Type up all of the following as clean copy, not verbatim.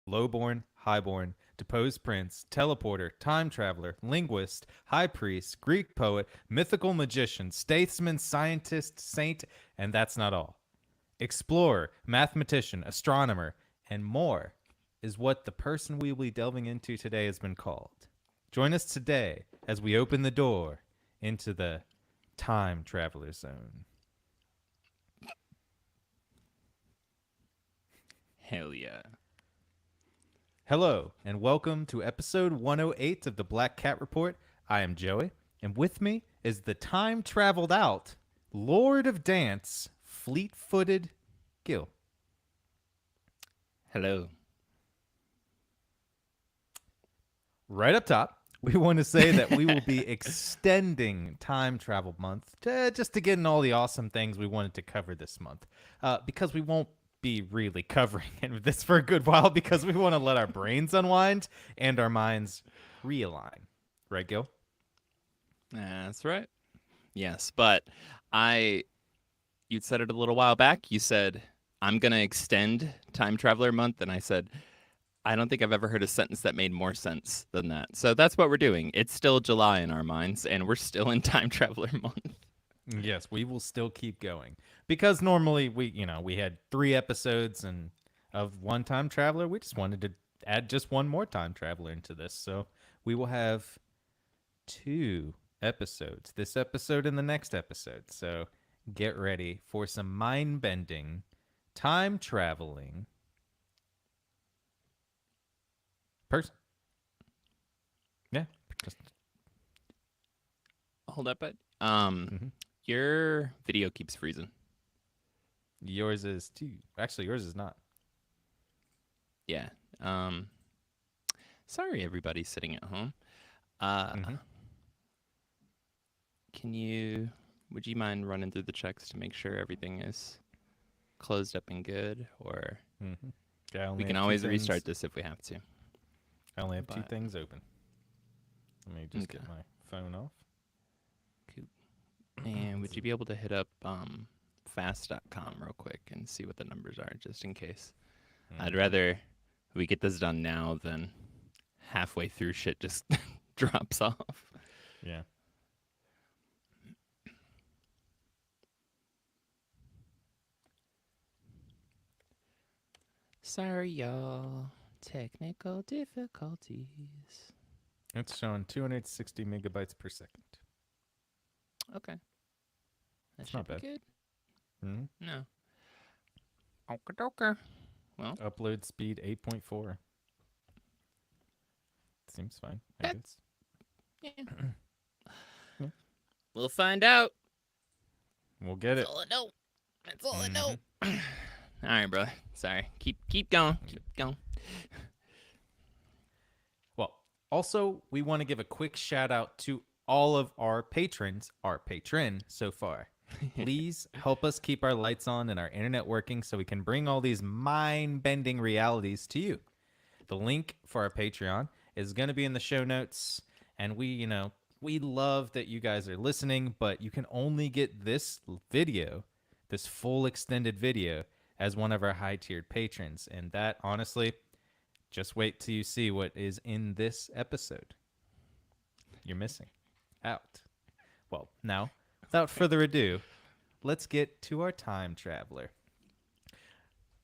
lowborn, highborn, deposed prince, teleporter, time traveler, linguist, high priest, Greek poet, mythical magician, statesman, scientist, saint, and that's not all. Explorer, mathematician, astronomer, and more is what the person we will be delving into today has been called. Join us today as we open the door into the time traveler zone. Hell yeah. Hello, and welcome to episode 108 of the Black Cat Report. I am Joey, and with me is the time traveled out Lord of Dance, fleet footed Gil. Hello. Right up top, we want to say that we will be extending Time Travel Month just to get in all the awesome things we wanted to cover this month. Because we won't be really covering this for a good while because we want to let our brains unwind and our minds realign. Right, Gil? That's right. Yes, but you'd said it a little while back. You said, I'm going to extend Time Traveler Month. And I said, I don't think I've ever heard a sentence that made more sense than that. So that's what we're doing. It's still July in our minds, and we're still in Time Traveler Month. Yes, we will still keep going because normally we had 3 episodes and of one time traveler. We just wanted to add just one more time traveler into this, so we will have 2 episodes. This episode and the next episode. So get ready for some mind bending, time traveling person. Yeah, just Hold up, bud. mhm. Your video keeps freezing. Yours is too. Actually, yours is not. Yeah. Sorry, everybody sitting at home. Uh, Mhm. would you mind running through the checks to make sure everything is closed up and good? Or Mhm. Yeah, I we only can have 2 always things. restart this if we have to. I only have 2 But things open. Let me just okay, get my phone off. cool. And would you be able to hit up fast.com real quick and see what the numbers are, just in case? I'd rather we get this done now than halfway through shit just drops off. Yeah. Sorry, y'all. Technical difficulties. It's showing 260 megabytes per second. Okay. That It's should not be bad. good. Mm-hmm. No. Okay, doker. Well, Upload speed 8.4. Seems fine, I that, guess. yeah. Yeah. We'll find out. We'll get That's it. all I know. That's all I Mm-hmm. know. All right, bro. Sorry. Keep going. Keep going. Well, also, we want to give a quick shout out to all of our patrons, our patron so far. Please help us keep our lights on and our internet working so we can bring all these mind bending realities to you. The link for our Patreon is going to be in the show notes. And we love that you guys are listening, but you can only get this video, this full extended video, as one of our high tiered patrons. And that, honestly, just wait till you see what is in this episode. You're missing out. Well, now, without further ado, let's get to our time traveler.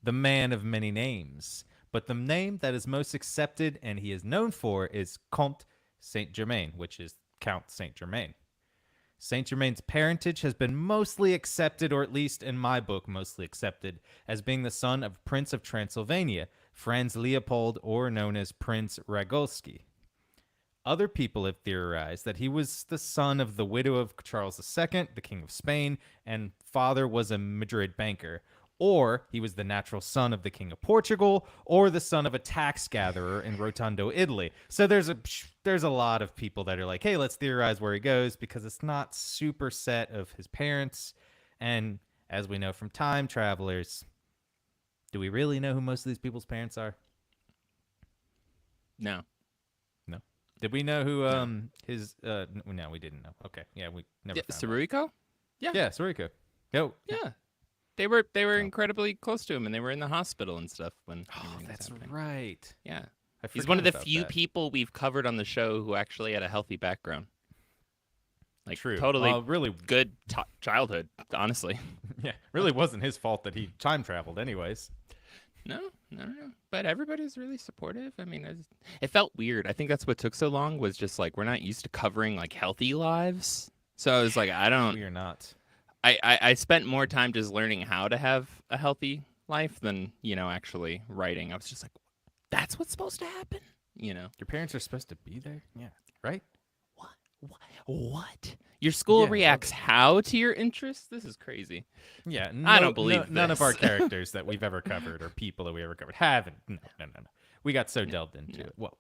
The man of many names, but the name that is most accepted and he is known for is Comte Saint Germain, which is Count Saint Germain. Saint Germain's parentage has been mostly accepted, or at least in my book, mostly accepted, as being the son of Prince of Transylvania, Franz Leopold, or known as Prince Ragolski. Other people have theorized that he was the son of the widow of Charles II, the King of Spain, and father was a Madrid banker. Or he was the natural son of the King of Portugal, or the son of a tax gatherer in Rotondo, Italy. So there's a lot of people that are like, hey, let's theorize where he goes because it's not super set of his parents. And as we know from time travelers, do we really know who most of these people's parents are? No. No. Did we know who No. his no, we didn't know. Okay. Yeah, we never Yeah, found out. Sarurico? Yeah. Yeah, Soriko. Yo. Yeah. they were So. incredibly close to him, and they were in the hospital and stuff when Oh, everything was that's happening. right. Yeah, I he's one forgot of the about few that. people we've covered on the show who actually had a healthy background, like True. totally Really, good childhood. Honestly, yeah, really wasn't his fault that he time traveled, anyways. no, no, no. But everybody's really supportive. I mean, it felt weird. I think that's what took so long was just like we're not used to covering like healthy lives. So I was like, I don't. We are not. I spent more time just learning how to have a healthy life than actually writing. I was just like, that's what's supposed to happen. You know Your parents are supposed to be there. Yeah. Right. what? What? Your school Yeah. reacts how to your interests? This is crazy. Yeah. I No. don't believe None of our this. characters that we've ever covered or people that we ever covered haven't. No. No. No. No. We got so delved into No. it. Well,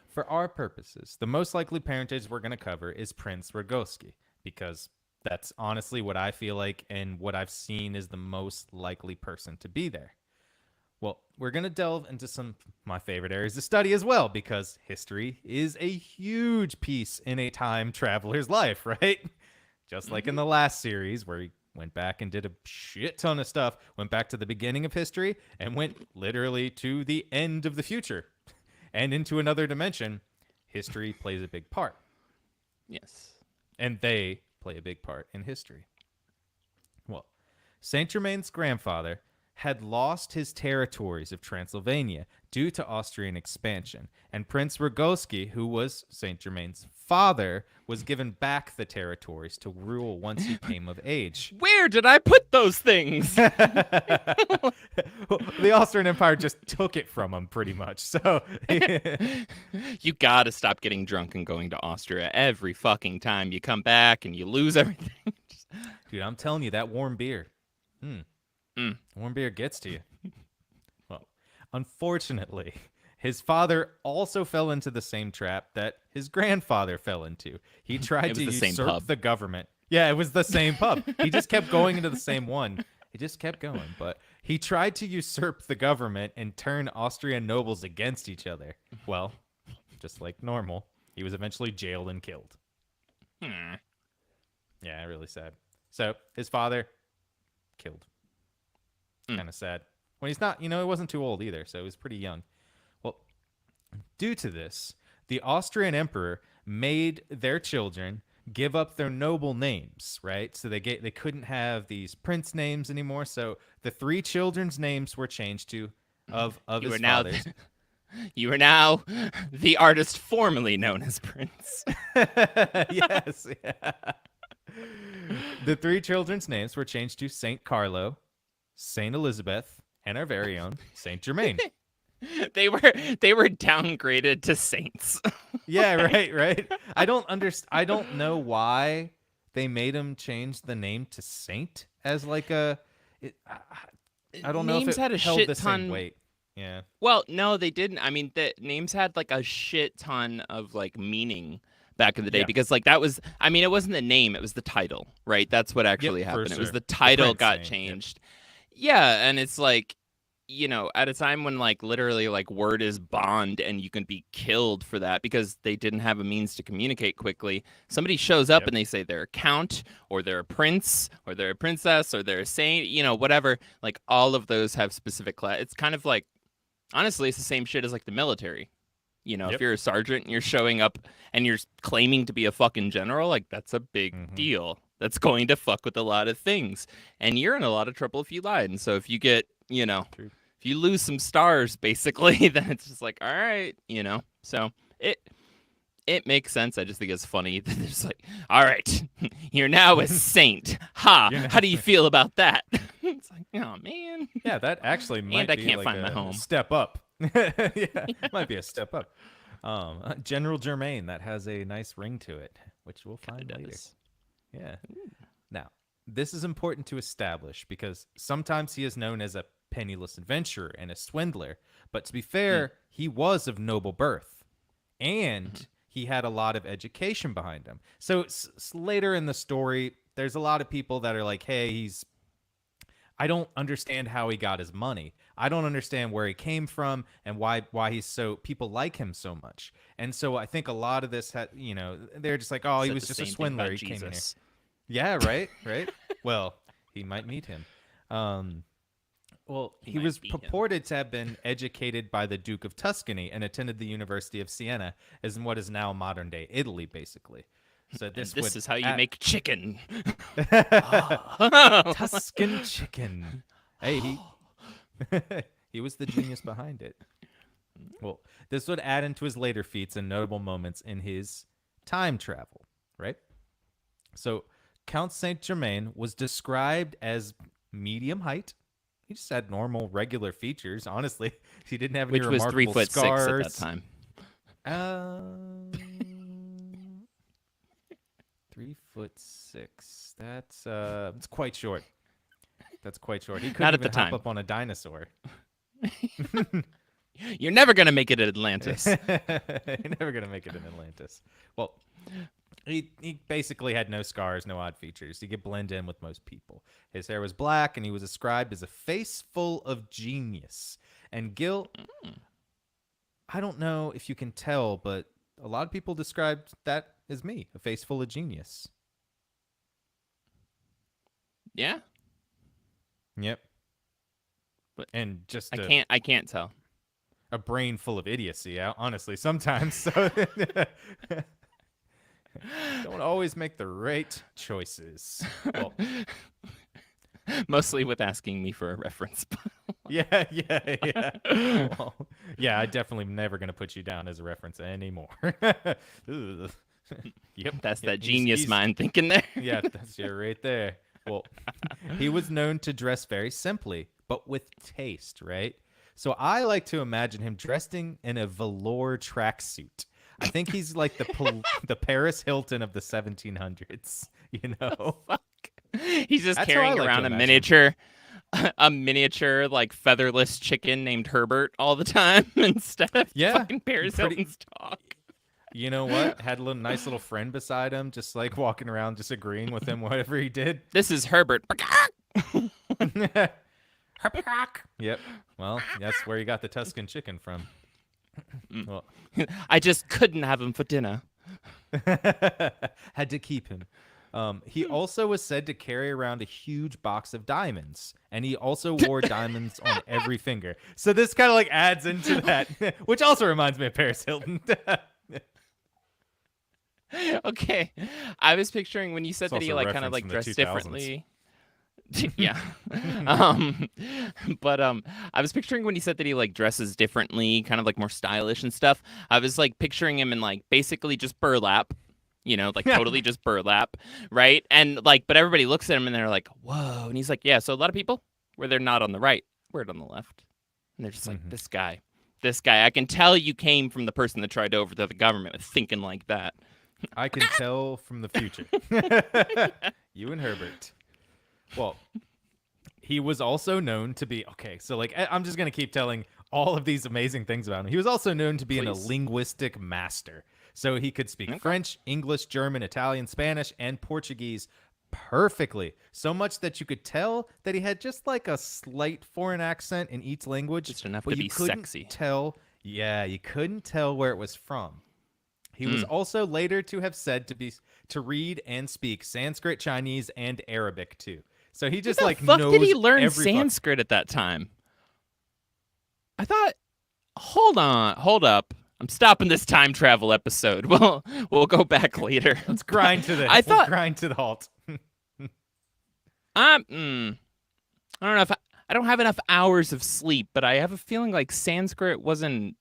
for our purposes, the most likely parentage we're going to cover is Prince Rogoski because that's honestly what I feel like and what I've seen is the most likely person to be there. Well, we're going to delve into some of my favorite areas of study as well because history is a huge piece in a time traveler's life, right? Just like in the last series where he went back and did a shit ton of stuff, went back to the beginning of history and went literally to the end of the future and into another dimension. History plays a big part, Yes. and they play a big part in history. Well, Saint Germain's grandfather had lost his territories of Transylvania due to Austrian expansion, and Prince Rogoski, who was Saint Germain's father, was given back the territories to rule once he came of age. Where did I put those things? The Austrian Empire just took it from him pretty much. So You gotta stop getting drunk and going to Austria every fucking time you come back and you lose everything. dude, I'm telling you that warm beer. Mm. Warm beer gets to you. Well, unfortunately, his father also fell into the same trap that his grandfather fell into. He tried It was to the same usurp pub. the government. Yeah, it was the same pub. He just kept going into the same one. He just kept going, but he tried to usurp the government and turn Austrian nobles against each other. Well, just like normal, he was eventually jailed and killed. Hmm. Yeah, really sad. So his father killed. Kind of sad. When he's not, he wasn't too old either, so he was pretty young. Well, due to this, the Austrian emperor made their children give up their noble names, right? So they couldn't have these prince names anymore. So the three children's names were changed to of You his are now father's. you are now the artist formerly known as Prince. Yes. Yeah. The three children's names were changed to Saint Carlo, Saint Elizabeth, and our very own Saint Germain. They were downgraded to saints. Yeah, right. I don't know why they made him change the name to Saint as like a. I don't know if Names it had a held shit the same ton. weight. Yeah. Well, no, they didn't. I mean, the names had like a shit ton of like meaning back in the day Yeah. because like that was. I mean, it wasn't the name; it was the title, right? That's what actually Yep, for happened. It was sure. the The title Prince got name. Yep. changed. Yeah, and it's like, at a time when like literally like word is bond and you can be killed for that because they didn't have a means to communicate quickly. Somebody shows up Yep. and they say they're a count or they're a prince or they're a princess or they're a saint, whatever. Like all of those have specific class. It's kind of like, honestly, it's the same shit as like the military. If Yep. you're a sergeant and you're showing up and you're claiming to be a fucking general, like that's a big deal. That's going to fuck with a lot of things. And you're in a lot of trouble if you lied. And so if you get, True. if you lose some stars, basically, then it's just like, all right, So it makes sense. I just think it's funny that it's like, all right, you're now a saint. Ha! You're now How do you feel about that? It's like, oh man. Yeah, that actually might I be can't like find my a home. step up. Yeah, might be a step up. General Germain, that has a nice ring to it, which we'll find Kinda later. does. Yeah. Now, this is important to establish because sometimes he is known as a penniless adventurer and a swindler, but to be fair, he was of noble birth and he had a lot of education behind him. So later in the story, there's a lot of people that are like, hey, I don't understand how he got his money. I don't understand where he came from and why he's so people like him so much. And so I think a lot of this had, they're just like, oh, he Said was the just a same thing swindler. about He came in here. Jesus. Yeah, right. Well, he might meet him. Um, well, He he might was be him. purported to have been educated by the Duke of Tuscany and attended the University of Siena, as in what is now modern day Italy, basically. So And this this would is how you at make chicken. Oh. Tuscan chicken. Hey, he was the genius behind it. Well, this would add into his later feats and notable moments in his time travel, right? So Count Saint Germain was described as medium height. He just had normal, regular features. Honestly, he didn't have any Which was three remarkable foot six at that scars. time. Um, 3'6". It's quite short. That's quite short. He Not couldn't at the even hop time. up on a dinosaur. You're never gonna make it at Atlantis. You're never gonna make it in Atlantis. Well, he basically had no scars, no odd features. He could blend in with most people. His hair was black, and he was described as a face full of genius. And Gil, I don't know if you can tell, but a lot of people described that as me, a face full of genius. Yeah, Yep. but And just I can't tell. a brain full of idiocy, honestly, sometimes. So don't always make the right choices. Well, Mostly with asking me for a reference. yeah, yeah, yeah. Well, yeah, I definitely never gonna put you down as a reference anymore. Ugh. Yep, That's yep. that genius mind thinking there. Yeah, that's you right there. Well, he was known to dress very simply, but with taste, right? So I like to imagine him dressing in a velour tracksuit. I think he's like the Paris Hilton of the 1700s, you know? Fuck. He's just That's how I carrying like to around imagine him. a miniature like featherless chicken named Herbert all the time instead of Yeah, fucking Paris pretty. Hilton's dog. You know what? Had a nice little friend beside him, just like walking around, just agreeing with him, whatever he did. This is Herbert. Yep. Well, that's where you got the Tuscan chicken from. Well, I just couldn't have him for dinner. had to keep him. He also was said to carry around a huge box of diamonds, and he also wore diamonds on every finger. So this kind of like adds into that, which also reminds me of Paris Hilton. Okay, I was picturing when you said It's that he also a like kind of reference like from the dressed 2000s. differently. Yeah. um but I was picturing when he said that he like dresses differently, kind of like more stylish and stuff. I was like picturing him in like basically just burlap, like totally just burlap, right? And like but everybody looks at him and they're like, "Whoa." And he's like, "Yeah, so a lot of people where they're not on the right, we're on the left." And they're just like, "This guy. This guy. I can tell you came from the person that tried to overthrow the government with thinking like that." I can tell from the future. You and Herbert. Well, he was also known to be okay. So, like, I'm just gonna keep telling all of these amazing things about him. He was also known to be a Please. linguistic master. So he could speak Okay. French, English, German, Italian, Spanish, and Portuguese perfectly. So much that you could tell that he had just like a slight foreign accent in each language, Just enough but to you be couldn't sexy. tell. Yeah, you couldn't tell where it was from. He was also later to have said to read and speak Sanskrit, Chinese, and Arabic too. So he just What like the fuck knows did he learn every Sanskrit at that time? I thought. Hold on, hold up. I'm stopping this time travel episode. We'll go back later. Let's grind to the. I thought grind to the halt. I'm. I don't know if I don't have enough hours of sleep, but I have a feeling like Sanskrit wasn't.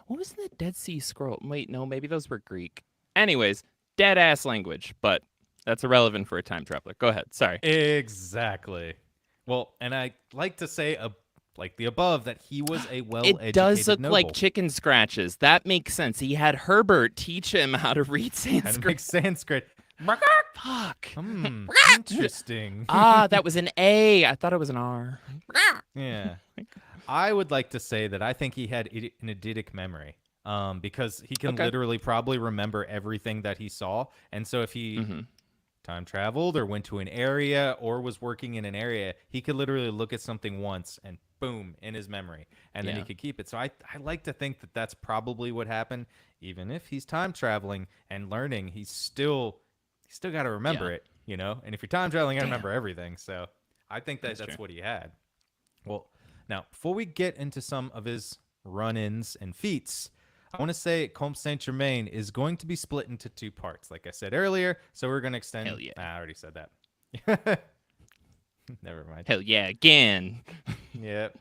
What was the Dead Sea Scroll? Wait, no, maybe those were Greek. Anyways, dead ass language, but that's irrelevant for a time traveler. Go ahead. Sorry. Exactly. Well, and I like to say, like the above, that he was a well-educated It does look noble. like chicken scratches. That makes sense. He had Herbert teach him how to read How to Sanskrit. make Sanskrit. Fuck. Interesting. That was an A. I thought it was an R. Yeah. I would like to say that I think he had an eidetic memory, because he can literally probably remember everything that he saw. And so if he time traveled or went to an area or was working in an area, he could literally look at something once and boom, in his memory. And then he could keep it. So I like to think that that's probably what happened. Even if he's time traveling and learning, he's still got to remember it, And if you're time traveling, I remember everything. So I think that That's that's true. what he had. Well, now before we get into some of his run-ins and feats, I want to say Comte Saint Germain is going to be split into two parts, like I said earlier. So we're going to extend. Hell yeah. I already said that. Never mind. Hell yeah, again. Yep.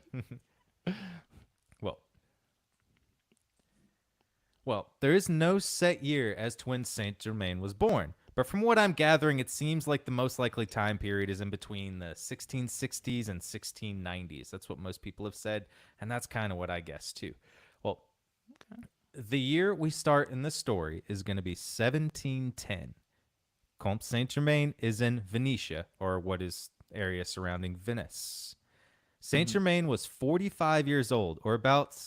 well, there is no set year as to when Saint Germain was born. But from what I'm gathering, it seems like the most likely time period is in between the 1660s and 1690s. That's what most people have said, and that's kind of what I guess too. Well, the year we start in the story is going to be 1710. Comte Saint Germain is in Venetia, or what is area surrounding Venice. Saint Mhm. Germain was 45 years old, or about,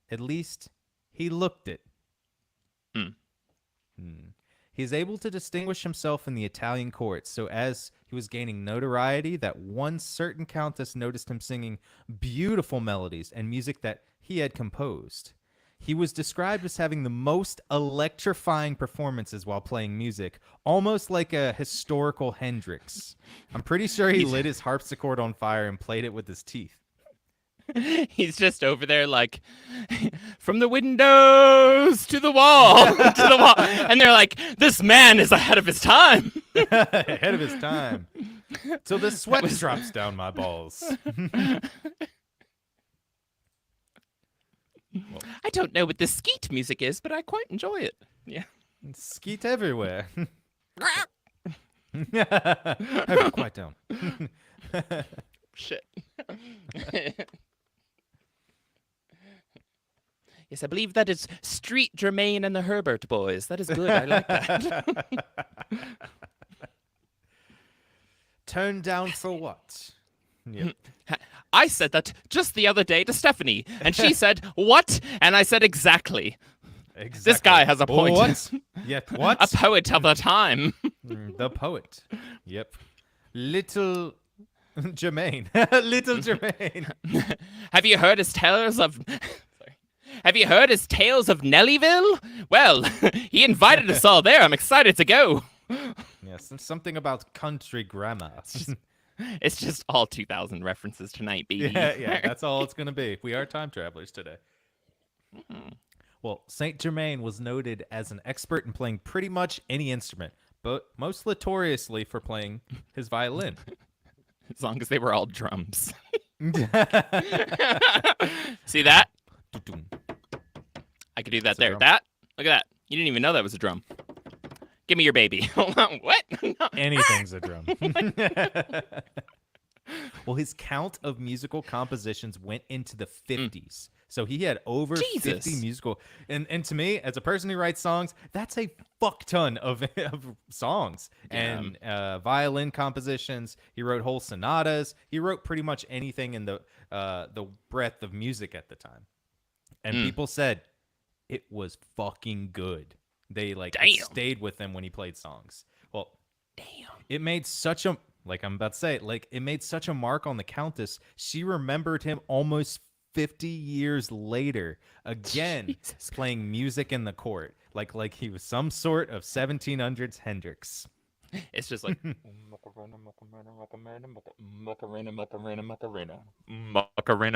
at least, he looked it. Mm. He is able to distinguish himself in the Italian court, so as he was gaining notoriety, that one certain countess noticed him singing beautiful melodies and music that he had composed. He was described as having the most electrifying performances while playing music, almost like a historical Hendrix. I'm pretty sure he He's lit his harpsichord on fire and played it with his teeth. he's just over there like from the windows to the wall to the wall, and they're like, this man is ahead of his time. Ahead of his time. Till the sweat was- drops down my balls. I don't know what the skeet music is, but I quite enjoy it. Yeah. Skeet everywhere. Okay, quiet down. Shit. Yes, I believe that is Street Germain and the Herbert Boys. That is good. I like that. Turn down for what? Yep. I said that just the other day to Stephanie, and she said, what? And I said, exactly. Exactly. This guy has a point. What? Yep. What? A poet of the time. The poet. Yep. Little Germain. Little Germain. Have you heard his tales of... Sorry. Have you heard his tales of Nellyville? Well, he invited us all there. I'm excited to go. Yes, and something about country grammar. It's just all 2000 references tonight, baby. Yeah, that's all it's going to be. We are time travelers today. Well, Saint Germain was noted as an expert in playing pretty much any instrument, but most notoriously for playing his violin. As long as they were all drums. See that? I could do that It's a there. drum. That? Look at that. You didn't even know that was a drum. Give me your baby. Hold on. What? No. Anything's a drum. Well, his count of musical compositions went into the 50s. So he had over 50 Jesus. musical. And to me, as a person who writes songs, that's a fuck ton of songs. Yeah. And violin compositions. He wrote whole sonatas. He wrote pretty much anything in the breadth of music at the time. And people said it was fucking good. They Damn. stayed with him when he played songs. Well, Damn. it made such a, like I'm about to say, it made such a mark on the Countess. She remembered him almost 50 years later, again, Jesus. playing music in the court, like he was some sort of 1700s Hendrix. It's just like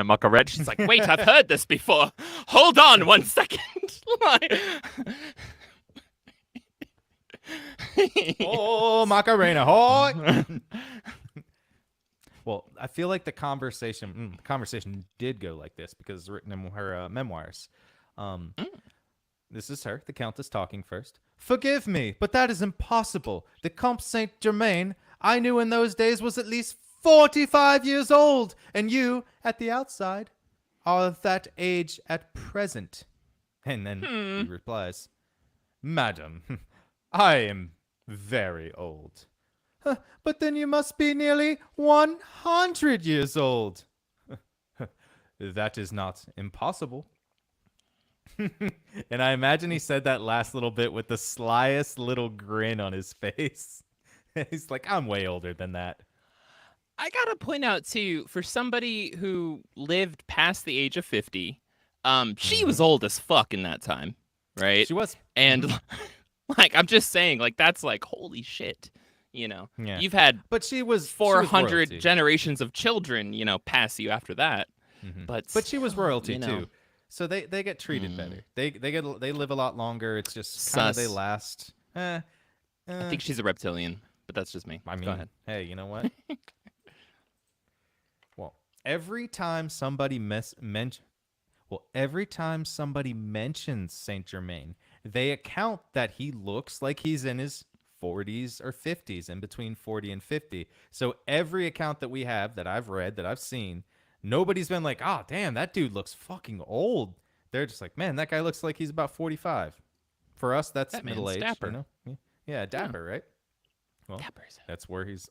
Macarena. She's like, wait, I've heard this before. Hold on 1 second. Oh, Macarena, hoy! Well, I feel like the conversation did go like this because it's written in her memoirs. This is her, the Countess, talking first. Forgive me, but that is impossible. The Comte Saint Germain I knew in those days was at least 45 years old, and you, at the outside, are of that age at present. And then he replies, Madam, I am very old. But then you must be nearly 100 years old. That is not impossible. And I imagine he said that last little bit with the slyest little grin on his face. He's like, I'm way older than that. I gotta point out too, for somebody who lived past the age of 50, she was old as fuck in that time, right? She was. And like, I'm just saying, like, that's like, holy shit. Yeah. You've had But she was 400 royalty. generations of children, pass you after that. But she was still, royalty too. So they get treated better. They live a lot longer. It's just kind of they Sus. last. I think she's a reptilian, but that's just me. I Go mean, ahead. hey, you know what? Well, every time somebody every time somebody mentions Saint Germain, they account that he looks like he's in his 40s or 50s, in between 40 and 50. So every account that we have, that I've read, that I've seen, nobody's been like, "Oh, damn, that dude looks fucking old." They're just like, "Man, that guy looks like he's about 45." For us, that's That man's middle age, dapper. Yeah, dapper, right? Well, Dapper as hell. that's where he's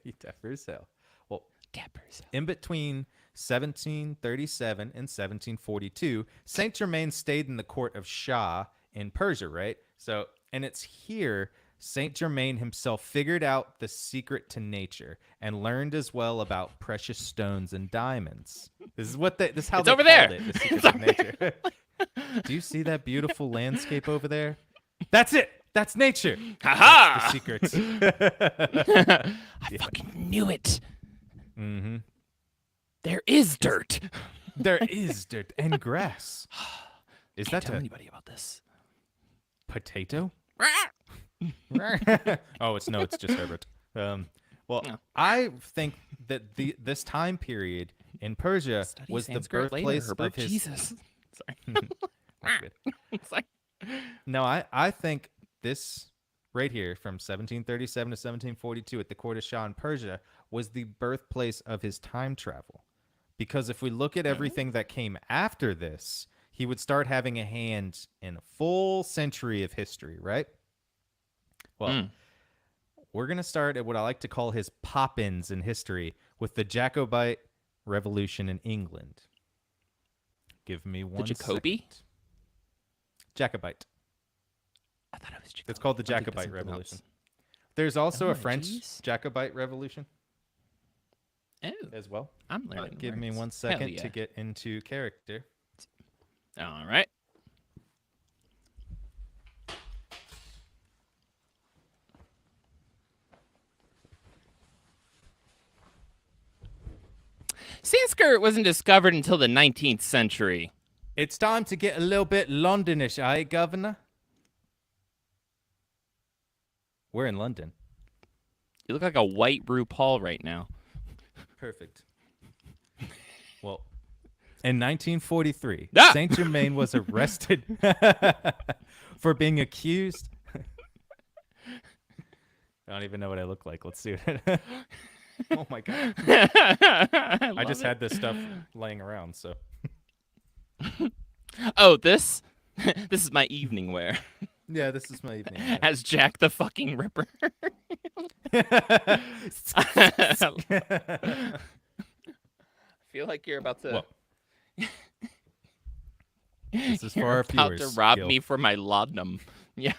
he dapper as hell. Well, Dapper as hell. in between 1737 and 1742, Saint Germain stayed in the court of Shah in Persia, right? So, and it's here Saint Germain himself figured out the secret to nature and learned as well about precious stones and diamonds. This is how It's they over called there. it, the secret of nature. Do you see that beautiful landscape over there? That's it. That's nature. Ha The secrets. I fucking knew it. Mm-hmm. There is dirt. There is dirt and grass. Is Can't that tell a anybody about this. potato? Oh, it's just Herbert. Well, No. I think that this time period in Persia Study was the Sanskrit later, birthplace Herbert. of his. Jesus. Sorry. That's good. It's like, No, I think this right here from 1737 to 1742 at the court of Shah in Persia was the birthplace of his time travel. Because if we look at everything that came after this, he would start having a hand in a full century of history, right? Well, we're going to start at what I like to call his pop-ins in history with the Jacobite Revolution in England. Give me one Jacobi? second. Jacobite. I thought it was Jacobi. It's called the I'm thinking Jacobite something Revolution. else. There's also Oh, a French jeez. Jacobite Revolution Oh, as well. I'm learning. Give me words. 1 Hell second yeah. to get into character. All right. Sanskrit wasn't discovered until the 19th century. It's time to get a little bit Londonish, eh, Governor? We're in London. You look like a white RuPaul right now. Perfect. Well, in 1943, Ah! Saint Germain was arrested for being accused. I don't even know what I look like. Let's see it. Oh my god! I just had this stuff laying around, so. Oh, this is my evening wear Yeah, this is my evening. as Jack the fucking Ripper. I feel like you're about to. Well, this is for our about viewers. to rob Gil. me for my laudanum. Yeah.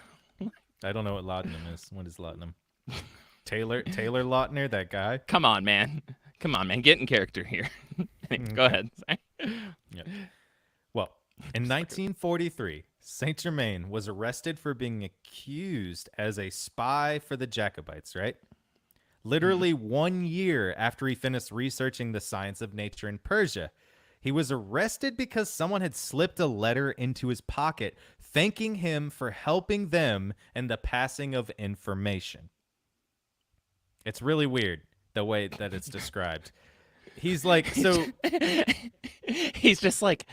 I don't know what laudanum is. What is laudanum? Taylor Lautner, that guy. Come on, man. Get in character here. Anyway, go ahead. Sorry. Yep. Well, in 1943, Saint Germain was arrested for being accused as a spy for the Jacobites, right? Literally 1 year after he finished researching the science of nature in Persia. He was arrested because someone had slipped a letter into his pocket thanking him for helping them in the passing of information. It's really weird the way that it's described. He's like, so He's just like,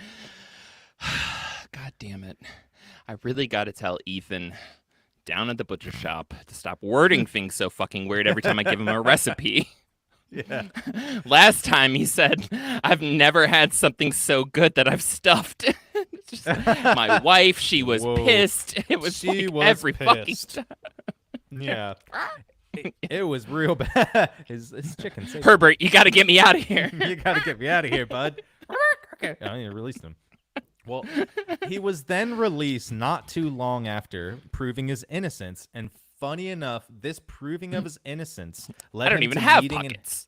God damn it. I really got to tell Ethan down at the butcher shop to stop wording things so fucking weird every time I give him a recipe. yeah. Last time he said, I've never had something so good that I've stuffed. It's just, my wife, she was Whoa. pissed. It was She like was every fucking pissed. time. Yeah. It was real bad. His chicken. saved him. Herbert, you got to get me out of here. You gotta get me out of here, bud. Okay. I need to release him. Well, he was then released not too long after, proving his innocence. And funny enough, this proving of his innocence led I don't him even to have meeting pockets.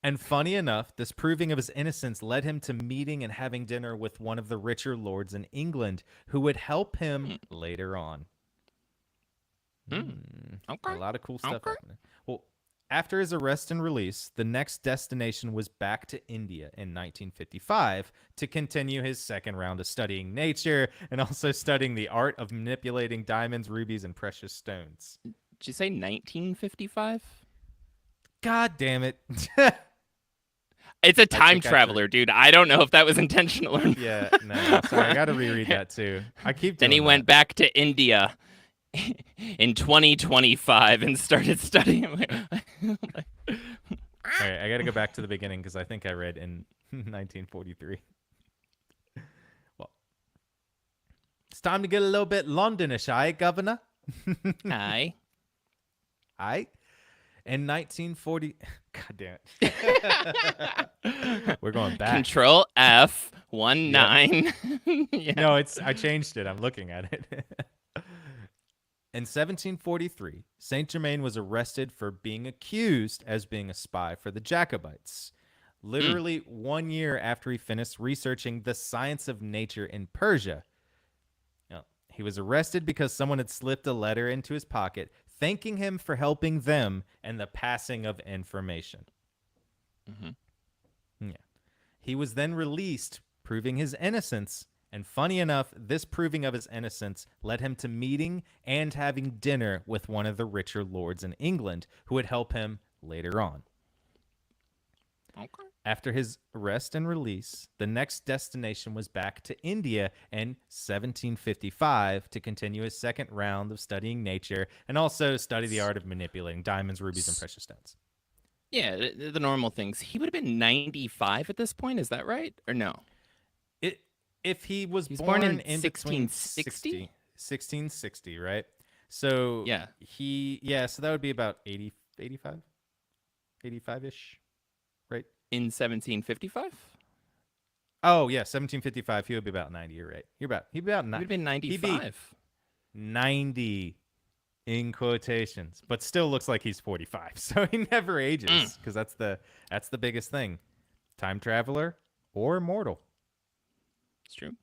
And funny enough, this proving of his innocence led him to meeting and having dinner with one of the richer lords in England who would help him later on. Mm. A Okay. lot of cool stuff Okay. happening. Well, after his arrest and release, the next destination was back to India in 1955 to continue his second round of studying nature and also studying the art of manipulating diamonds, rubies, and precious stones. Did you say 1955? God damn it. It's a I time think I threw. traveler, dude. I don't know if that was intentional or Yeah, no, sorry. I not. got to reread that too. I keep Then he doing went that. back to India in 2025 and started studying. All right, I got to go back to the beginning because I think I read in 1943. Well, it's time to get a little bit Londonish, aye, Governor? Aye. Aye? In 1940. God damn it. We're going back. Control F one Yep. nine. Yeah. No, I changed it. I'm looking at it. In 1743, Saint Germain was arrested for being accused as being a spy for the Jacobites. Mm. Literally 1 year after he finished researching the science of nature in Persia. Now, he was arrested because someone had slipped a letter into his pocket thanking him for helping them and the passing of information. Mm-hmm. Yeah. He was then released, proving his innocence. And funny enough, this proving of his innocence led him to meeting and having dinner with one of the richer lords in England who would help him later on. Okay. After his arrest and release, the next destination was back to India in 1755 to continue his second round of studying nature and also study the art of manipulating diamonds, rubies, and precious stones. Yeah, the normal things. He would have been 95 at this point. Is that right? Or no? It if he was He's born, born in in between 1660? 1660, right? So Yeah. so that would be about 80, 85, 85-ish, right? In 1755? Oh, yeah, 1755, he would be about 90, you're right. He'd be about He would have 90. been He'd be 95. 90 in quotations, but still looks like he's 45. So he never ages because that's the biggest thing. Time traveler or immortal? It's true.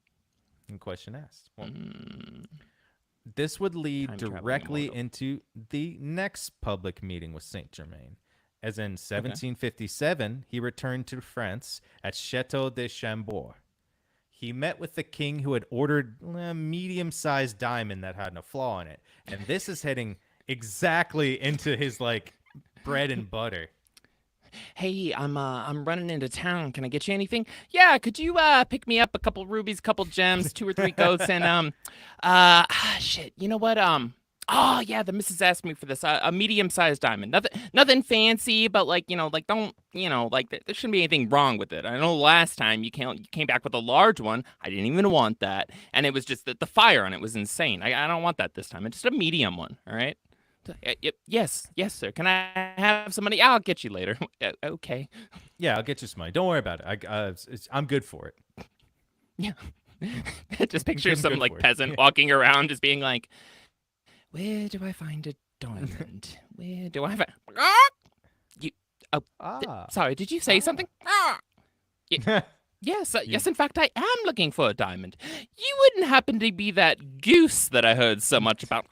Question asked. Well, Mm. this would lead Time traveling directly immortal. into the next public meeting with Saint Germain. As in 1757, he returned to France at Chateau de Chambord. He met with the king who had ordered a medium-sized diamond that had no flaw in it. And this is heading exactly into his like bread and butter. Hey, I'm running into town. Can I get you anything? Yeah, could you pick me up a couple rubies, couple gems, 2 or 3 goats, and shit. You know what? Oh yeah, the missus asked me for this. A medium-sized diamond. Nothing fancy, but like don't like there shouldn't be anything wrong with it. I know last time you came back with a large one. I didn't even want that, and it was just that the fire on it was insane. I don't want that this time. It's just a medium one. All right. Yes, sir. Can I have some money? I'll get you later. Okay. Yeah, I'll get you some money. Don't worry about it. I'm good for it. Yeah. Just picture I'm some good like for it. peasant walking around, just being like, "Where do I find a diamond? Where do I find?" You. Oh, sorry. Did you say something? Yes, yes. In fact, I am looking for a diamond. You wouldn't happen to be that goose that I heard so much about.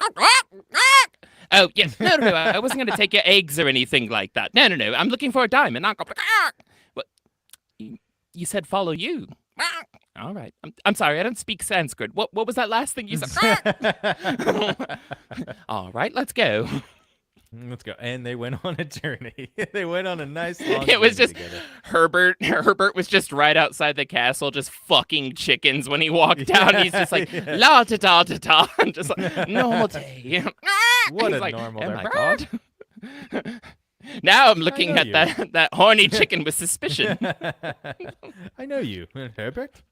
Oh, yes. No. I wasn't going to take your eggs or anything like that. No. I'm looking for a diamond. Not what? You said follow you. All right. I'm sorry. I don't speak Sanskrit. What was that last thing you said? All right. Let's go. Let's go. And they went on a journey. They went on a nice long It was journey just together. Herbert was just right outside the castle, just fucking chickens when he walked out. He's just like la ta ta ta ta, and just like normal day. What He's a like, normal "Oh day." my god. Now I'm looking know at you. that horny chicken with suspicion. I know you, Herbert.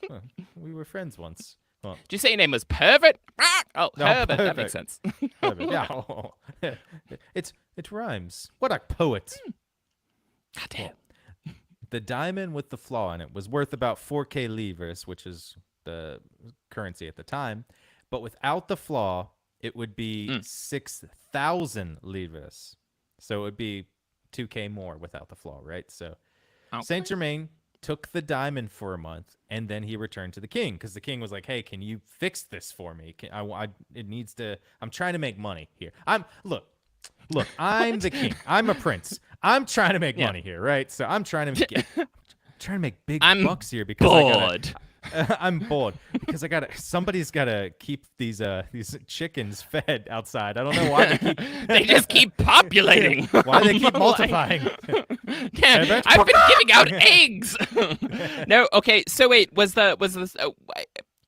Well, we were friends once. Well, Did you say your name was Pervert? Oh, no, Herbert. That makes Herbert. sense. Herbert. Yeah. It rhymes. What a poet. God damn. The diamond with the flaw in it was worth about 4K livres, which is the currency at the time. But without the flaw, it would be 6,000 livres. So it would be 2K more without the flaw, right? So Okay. Saint Germain took the diamond for a month, and then he returned to the king because the king was like, "Hey, can you fix this for me? It needs to. I'm trying to make money here. Look, I'm the king. I'm a prince. I'm trying to make Yeah. money here, right? So I'm trying to make big I'm bucks here because bored. I'm bored because somebody's gotta keep these chickens fed outside. I don't know why they keep They just keep populating. why they keep Like, multiplying. yeah, I've been giving out eggs. No, okay. So wait, was this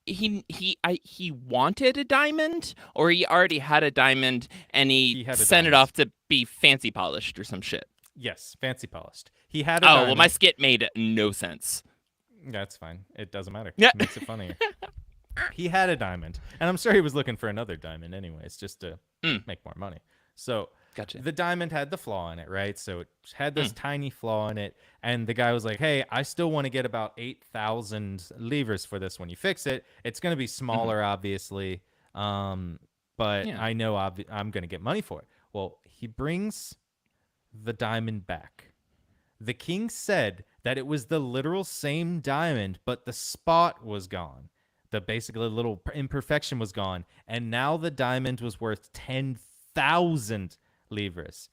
he wanted a diamond, or he already had a diamond and He he had a sent it diamond. off to be fancy polished or some shit? Yes, fancy polished. He had a Oh, diamond. well, my skit made no sense. That's fine. It doesn't matter. Yeah. It makes it funnier. He had a diamond, and I'm sure he was looking for another diamond anyways, just to make more money. So Gotcha. the diamond had the flaw in it, right? So it had this tiny flaw in it, and the guy was like, "Hey, I still want to get about 8,000 livres for this when you fix it. It's going to be smaller, obviously, but Yeah. I know I'm going to get money for it." Well, he brings the diamond back. The king said that it was the literal same diamond, but the spot was gone. The basically little imperfection was gone, and now the diamond was worth 10,000 livres.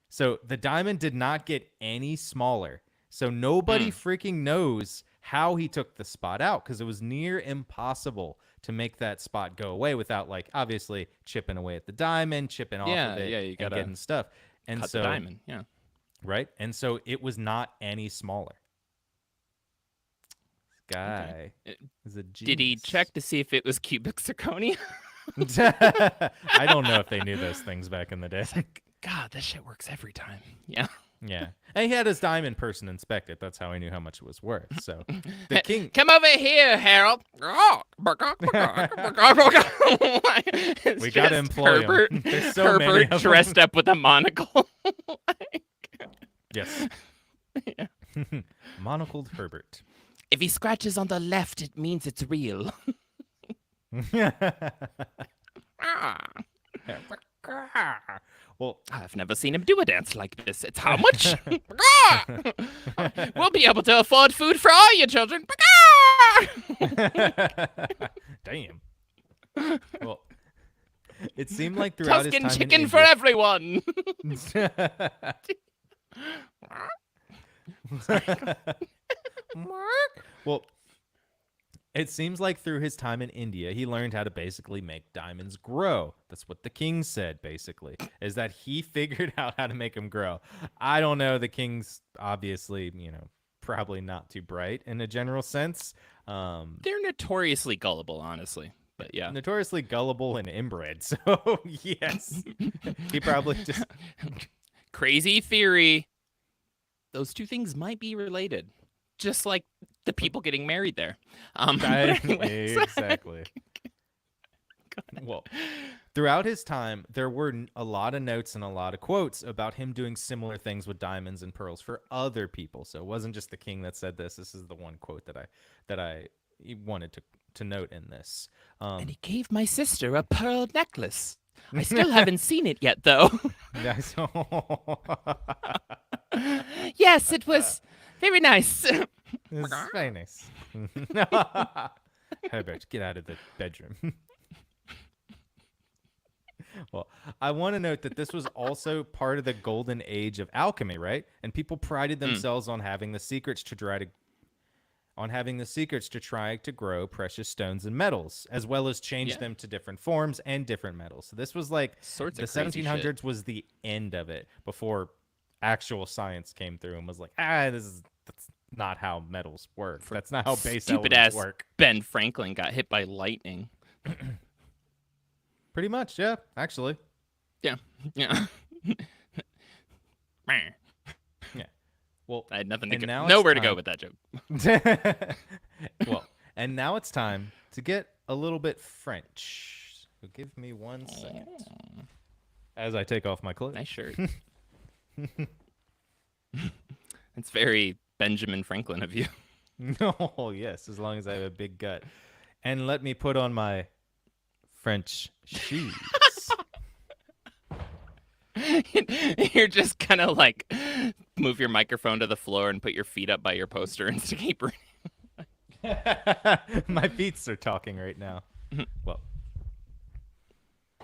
So the diamond did not get any smaller. So nobody freaking knows how he took the spot out because it was near impossible to make that spot go away without, like, obviously chipping away at the diamond, chipping off Yeah, of it, yeah, you and gotta getting stuff. And Cut so the diamond. Yeah. right? And so it was not any smaller. This guy is a genius. Did he check to see if it was cubic zirconia? I don't know if they knew those things back in the day. God, that shit works every time. Yeah. Yeah. And he had his diamond person inspect it. That's how he knew how much it was worth. So the king. Come over here, Harold. We got to employ Herbert, him. There's so many Herbert of dressed up with a monocle. them. Yes. Monocled Herbert. If he scratches on the left, it means it's real. Well, I've never seen him do a dance like this. It's how much? We'll be able to afford food for all your children. damn. Well, it seemed like throughout his Tuscan time chicken in for everyone. Well, it seems like through his time in India, he learned how to basically make diamonds grow. That's what the king said, basically, is that he figured out how to make them grow. I don't know. The king's obviously, probably not too bright in a general sense. They're notoriously gullible, honestly. But yeah. Notoriously gullible and inbred. So, yes, he probably just. Crazy theory. Those two things might be related. Just like the people getting married there. Exactly. Well, throughout his time, there were a lot of notes and a lot of quotes about him doing similar things with diamonds and pearls for other people. So it wasn't just the king that said this. This is the one quote that I wanted to note in this. And he gave my sister a pearl necklace. I still haven't seen it yet, though. Yes, it was very nice. It's very nice. Herbert, get out of the bedroom. Well, I want to note that this was also part of the golden age of alchemy, right? And people prided themselves on having the secrets to try to grow precious stones and metals, as well as change them to different forms and different metals. So this was like Sorts the of crazy 1700s shit. was the end of it before actual science came through and was like, that's not how metals work. That's not how base Stupid elements ass work. Ben Franklin got hit by lightning. Pretty much, yeah, actually. Yeah. Yeah. Yeah. Well, I had nothing to and go. now it's Nowhere to go time- with that joke. Well, and now it's time to get a little bit French. So give me 1 second as I take off my clothes. Nice shirt. It's very Benjamin Franklin of you. No, yes, as long as I have a big gut. And let me put on my French shoes. You're just gonna like move your microphone to the floor and put your feet up by your poster and keep. My feet are talking right now. Well,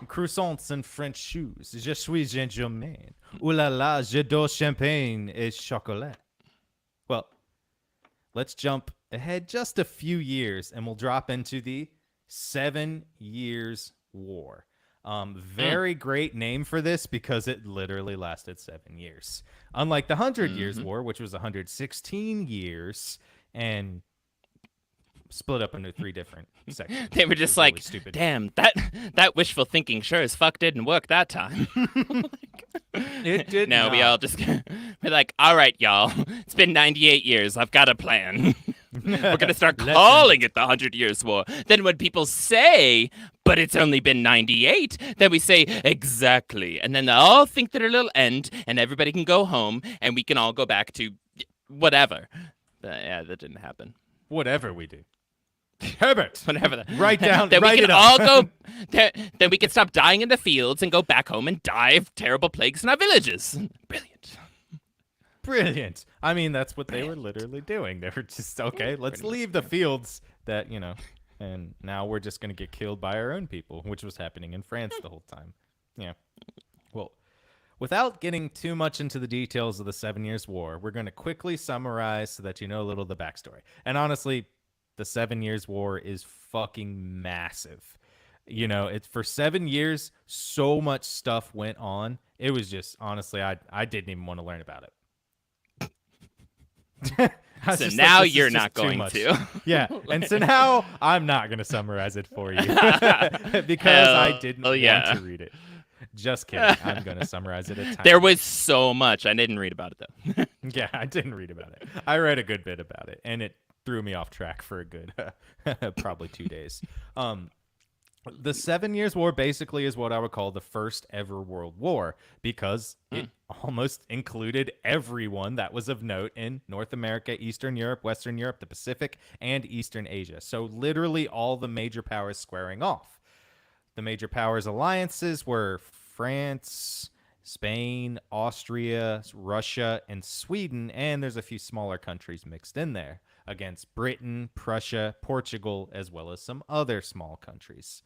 croissants and French shoes. Je suis Germain. Ooh la la, j'adore champagne et chocolat. Well, let's jump ahead just a few years and we'll drop into the 7 Years' War. Very great name for this because it literally lasted 7 years. Unlike the 100 Years' War, which was 116 years and split up into 3 different sections. They were which just was like, really stupid. damn, that wishful thinking sure as fuck didn't work that time. It did No, not. we all just we're like, all right, y'all. It's been 98 years. I've got a plan. We're gonna start calling it the 100 Years' War. Then when people say, but it's only been 98, then we say exactly, and then they all think that it'll end, and everybody can go home, and we can all go back to whatever. But yeah, that didn't happen. Whatever we do. Herbert, Whatever. write down. Then we write can it up. all go. Then we can stop dying in the fields and go back home and die of terrible plagues in our villages. Brilliant. Brilliant. I mean, that's what they were literally doing. They were just, okay, let's leave the fields that, and now we're just going to get killed by our own people, which was happening in France the whole time. Yeah. Well, without getting too much into the details of the 7 Years' War, we're going to quickly summarize so that you know a little of the backstory. And honestly, the 7 Years' War is fucking massive. It's for 7 years, so much stuff went on. It was just, honestly, I didn't even want to learn about it. So now you're not going to. Yeah. And so now I'm not going to summarize it for you because I didn't want to read it. Just kidding. I'm going to summarize it a tiny There was so much. I didn't read about it, though. Yeah, I didn't read about it. I read a good bit about it, and it threw me off track for a good probably 2 days. The 7 Years' War basically is what I would call the first ever world war because it almost included everyone that was of note in North America, Eastern Europe, Western Europe, the Pacific, and Eastern Asia. So literally all the major powers squaring off. The major powers alliances were France, Spain, Austria, Russia, and Sweden, and there's a few smaller countries mixed in there against Britain, Prussia, Portugal, as well as some other small countries.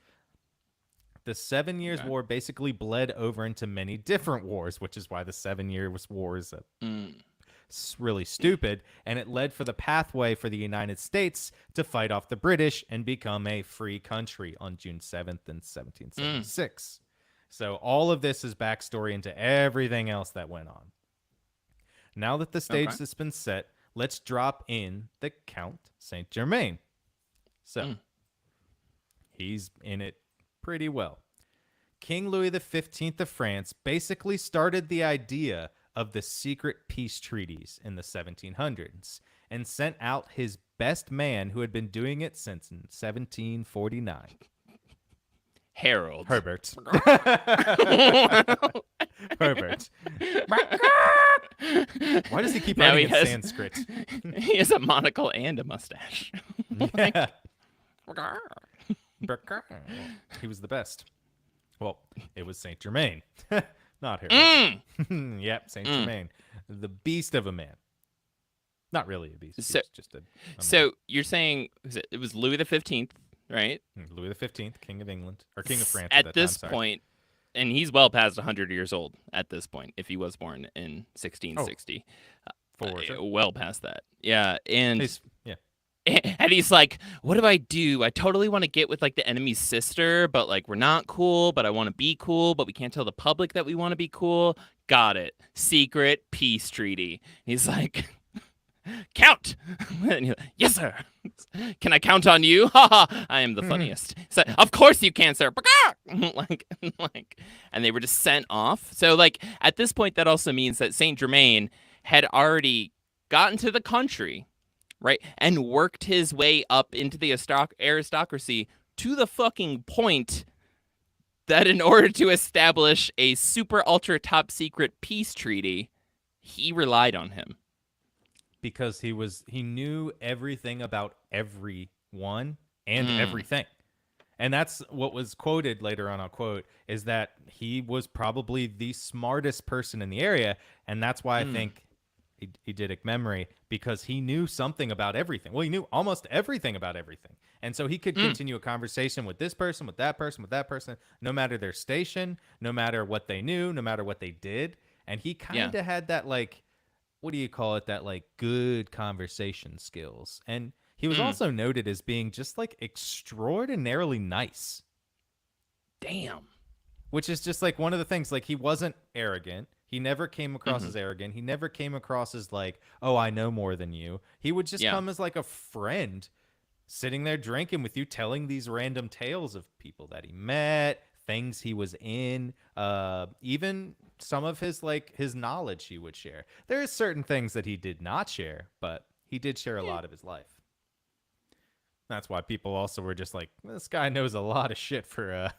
The 7 Years' War basically bled over into many different wars, which is why the 7 Years' War is really stupid, and it led for the pathway for the United States to fight off the British and become a free country on June 7th in 1776. So all of this is backstory into everything else that went on. Now that the stage has been set, let's drop in the Count Saint Germain. So he's in it pretty well. King Louis XV of France basically started the idea of the secret peace treaties in the 1700s and sent out his best man who had been doing it since 1749. Harold. Herbert. Herbert. Why does he keep writing in Sanskrit? He has a monocle and a mustache. Yeah. He was the best. Well, it was Saint Germain, not Harold. Yep, Saint Germain, the beast of a man. Not really a beast. So, just a so you're saying it was Louis XV, right? Louis XV, King of England or King of France at this time, point, and he's well past 100 years old at this point. If he was born in 1660, well past that. Yeah, and and he's like, what do? I totally want to get with like the enemy's sister, but like we're not cool, but I want to be cool, but we can't tell the public that we want to be cool. Got it. Secret peace treaty. He's like, count. And he's like, yes, sir. Can I count on you? Ha ha. I am the funniest. So, of course you can, sir. like, and they were just sent off. So like at this point, that also means that Saint Germain had already gotten to the country, right, and worked his way up into the aristocracy to the fucking point that in order to establish a super ultra top secret peace treaty, he relied on him. Because he knew everything about everyone and everything. And that's what was quoted later on. I'll quote is that he was probably the smartest person in the area, and that's why I think he did memory because he knew something about everything. Well, he knew almost everything about everything, and so he could continue a conversation with this person, with that person, with that person, no matter their station, no matter what they knew, no matter what they did, and he kind of had that like, what do you call it? That like good conversation skills, and he was also noted as being just like extraordinarily nice. Damn. Which is just like one of the things. Like he wasn't arrogant. He never came across as arrogant. He never came across as like, oh, I know more than you. He would just come as like a friend sitting there drinking with you, telling these random tales of people that he met, things he was in, even some of his like his knowledge he would share. There are certain things that he did not share, but he did share a lot of his life. That's why people also were just like, this guy knows a lot of shit for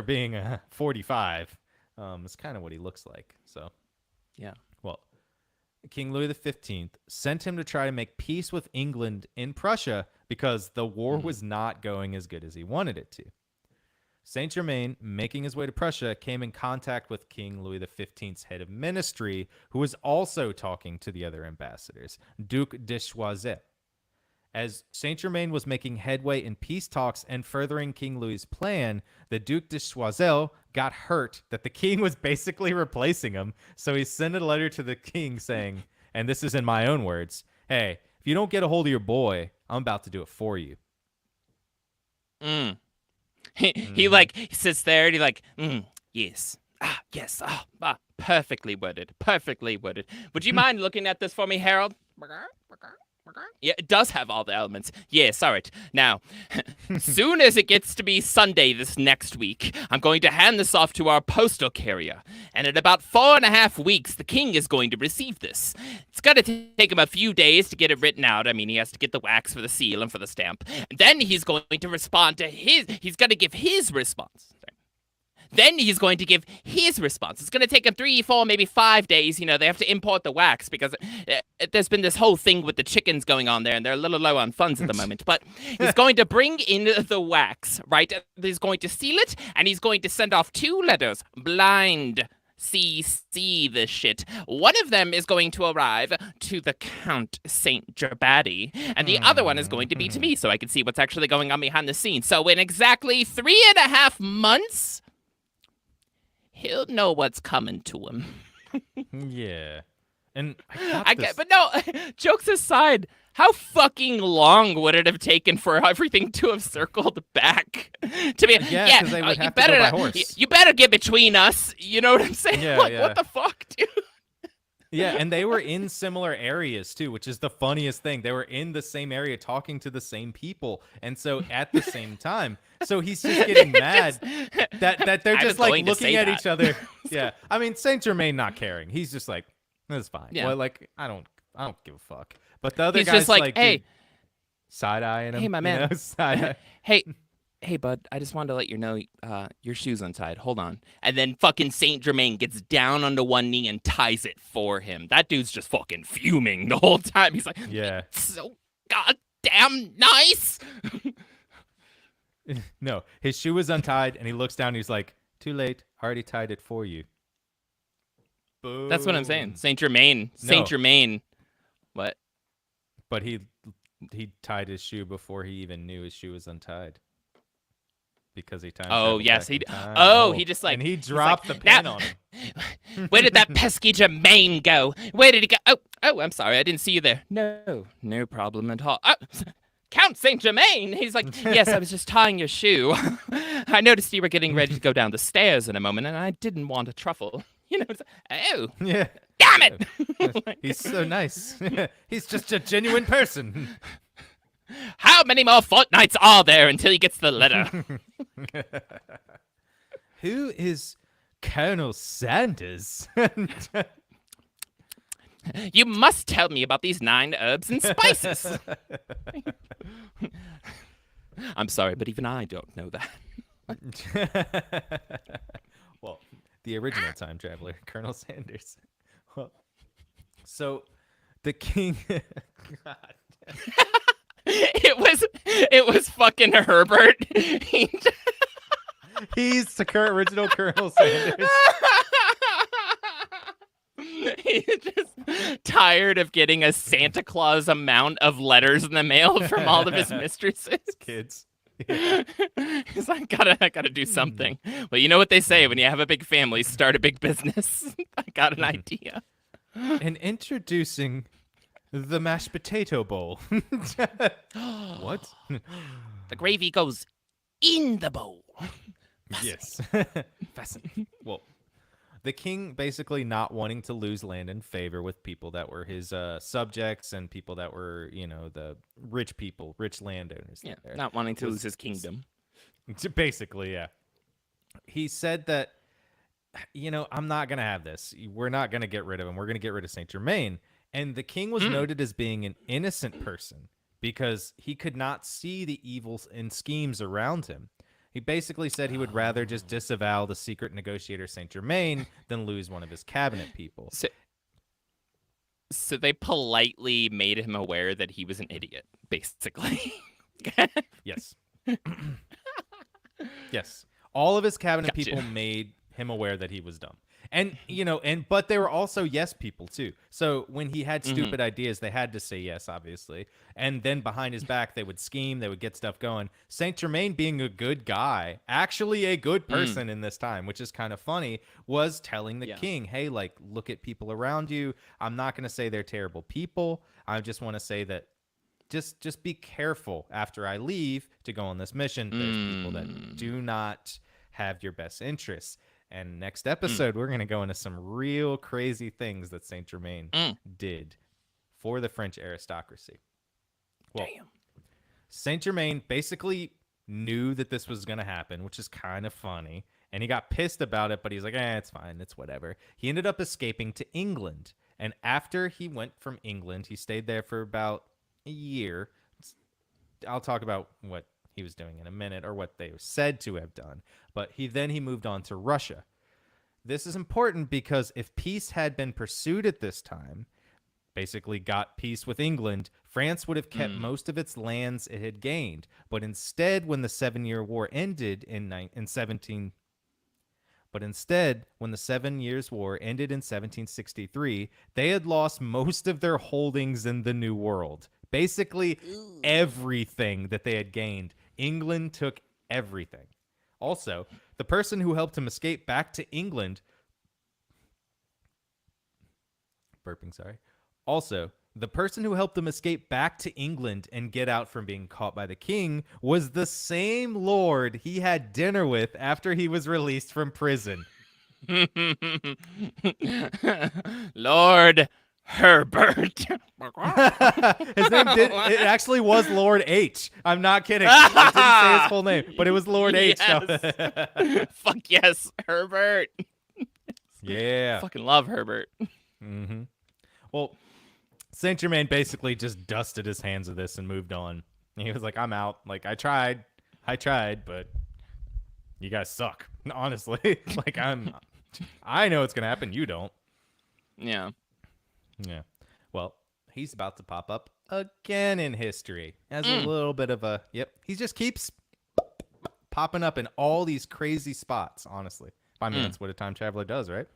being 45. It's kind of what he looks like. So, yeah. Well, King Louis XV sent him to try to make peace with England in Prussia because the war was not going as good as he wanted it to. Saint Germain, making his way to Prussia, came in contact with King Louis XV's head of ministry, who was also talking to the other ambassadors, Duc de Choiseul. As Saint Germain was making headway in peace talks and furthering King Louis's plan, the Duc de Choiseul got hurt that the king was basically replacing him. So he sent a letter to the king saying, and this is in my own words, hey, if you don't get a hold of your boy, I'm about to do it for you. He like he sits there and he like, yes. Yes. Perfectly worded. Perfectly worded. Would you mind looking at this for me, Harold? Yeah, it does have all the elements. Yes, all right. Now, soon as it gets to be Sunday this next week, I'm going to hand this off to our postal carrier. And in about 4.5 weeks, the king is going to receive this. It's going to take him a few days to get it written out. I mean, he has to get the wax for the seal and for the stamp. And then he's going to respond to he's going to give his response. Then he's going to give his response. It's going to take him 3, 4, maybe 5 days. You know, they have to import the wax because there's been this whole thing with the chickens going on there, and they're a little low on funds at the moment. But he's going to bring in the wax, right? He's going to seal it, and he's going to send off 2 letters, blind CC this shit. One of them is going to arrive to the Count Saint Gerbadi, and the other one is going to be to me, so I can see what's actually going on behind the scenes. So in exactly 3.5 months... he'll know what's coming to him. Yeah. And but no, jokes aside, how fucking long would it have taken for everything to have circled back? To be, yeah, because they would have to go by horse. You better get between us. You know what I'm saying? Yeah, like, yeah. what the fuck, dude? Yeah, and they were in similar areas too, which is the funniest thing. They were in the same area talking to the same people, and so at the same time. So he's just getting mad that they're just like looking at each other. Yeah. I mean, Saint Germain not caring. He's just like, that's fine. Yeah. Well, like, I don't give a fuck. But the other guy's just like, hey, side-eyeing him. Hey, my man. You know, side-eye. Hey, bud, I just wanted to let you know your shoe's untied. Hold on. And then fucking Saint Germain gets down onto one knee and ties it for him. That dude's just fucking fuming the whole time. He's like, yeah, so goddamn nice. No, his shoe was untied, and he looks down and he's like, too late. Already tied it for you. Boom. That's what I'm saying. Saint Germain. Saint Germain. What? But he tied his shoe before he even knew his shoe was untied. Because he timed. Oh yes, he just like, and he dropped the pin on him. Where did that pesky Germain go? Where did he go? Oh, I'm sorry, I didn't see you there. No problem at all. Oh, Count Saint Germain. He's like, yes, I was just tying your shoe. I noticed you were getting ready to go down the stairs in a moment, and I didn't want a truffle. You know, it's like, oh, yeah, damn it. He's so nice. He's just a genuine person. How many more fortnights are there until he gets the letter? Who is Colonel Sanders? You must tell me about these 9 herbs and spices. I'm sorry, but even I don't know that. Well, the original time traveler, Colonel Sanders. Well, so the king... God. it was fucking Herbert. He's the current original Colonel Sanders. He's just tired of getting a Santa Claus amount of letters in the mail from all of his mistresses. Kids. Yeah. He's like, I gotta do something. Well, you know what they say when you have a big family, start a big business. I got an idea. And introducing the mashed potato bowl. What? The gravy goes in the bowl. Yes. Fascinating. Well, the king basically not wanting to lose land and favor with people that were his subjects and people that were, the rich people, rich landowners. Yeah, there. not wanting to lose his kingdom. Basically, yeah. He said that, I'm not going to have this. We're not going to get rid of him. We're going to get rid of Saint Germain. And the king was noted as being an innocent person because he could not see the evils and schemes around him. He basically said he would rather just disavow the secret negotiator Saint Germain than lose one of his cabinet people. So they politely made him aware that he was an idiot, basically. Yes. Yes. All of his cabinet Gotcha. people made him aware that he was dumb. And, but they were also yes people too. So when he had stupid ideas, they had to say yes, obviously. And then behind his back, they would scheme, they would get stuff going. Saint Germain, being a good guy, actually a good person in this time, which is kind of funny, was telling the king, hey, like, look at people around you. I'm not going to say they're terrible people. I just want to say that just be careful after I leave to go on this mission. There's people that do not have your best interests. And next episode, we're going to go into some real crazy things that Saint Germain did for the French aristocracy. Well, Saint Germain basically knew that this was going to happen, which is kind of funny. And he got pissed about it, but he's like, it's fine. It's whatever. He ended up escaping to England. And after he went from England, he stayed there for about a year. I'll talk about what he was doing in a minute, or what they were said to have done. But he moved on to Russia. This is important because if peace had been pursued at this time, basically got peace with England, France would have kept most of its lands it had gained. But instead, when the 7-Year War ended in 1763, they had lost most of their holdings in the New World. Basically, everything that they had gained. England took everything. Also, the person who helped him escape back to England... Burping, sorry. Also, the person who helped him escape back to England and get out from being caught by the king was the same lord he had dinner with after he was released from prison. Lord Herbert. His name it actually was Lord H. I'm not kidding. It didn't say his full name, but it was Lord H. Fuck yes, Herbert. Yeah. Fucking love Herbert. Mm-hmm. Well, Saint Germain basically just dusted his hands of this and moved on. He was like, I'm out. Like, I tried, but you guys suck. Honestly. Like, I know it's going to happen. You don't. Yeah. Yeah. Well, he's about to pop up again in history as a little bit of a, he just keeps popping up in all these crazy spots, honestly. I mean, that's what a time traveler does, right?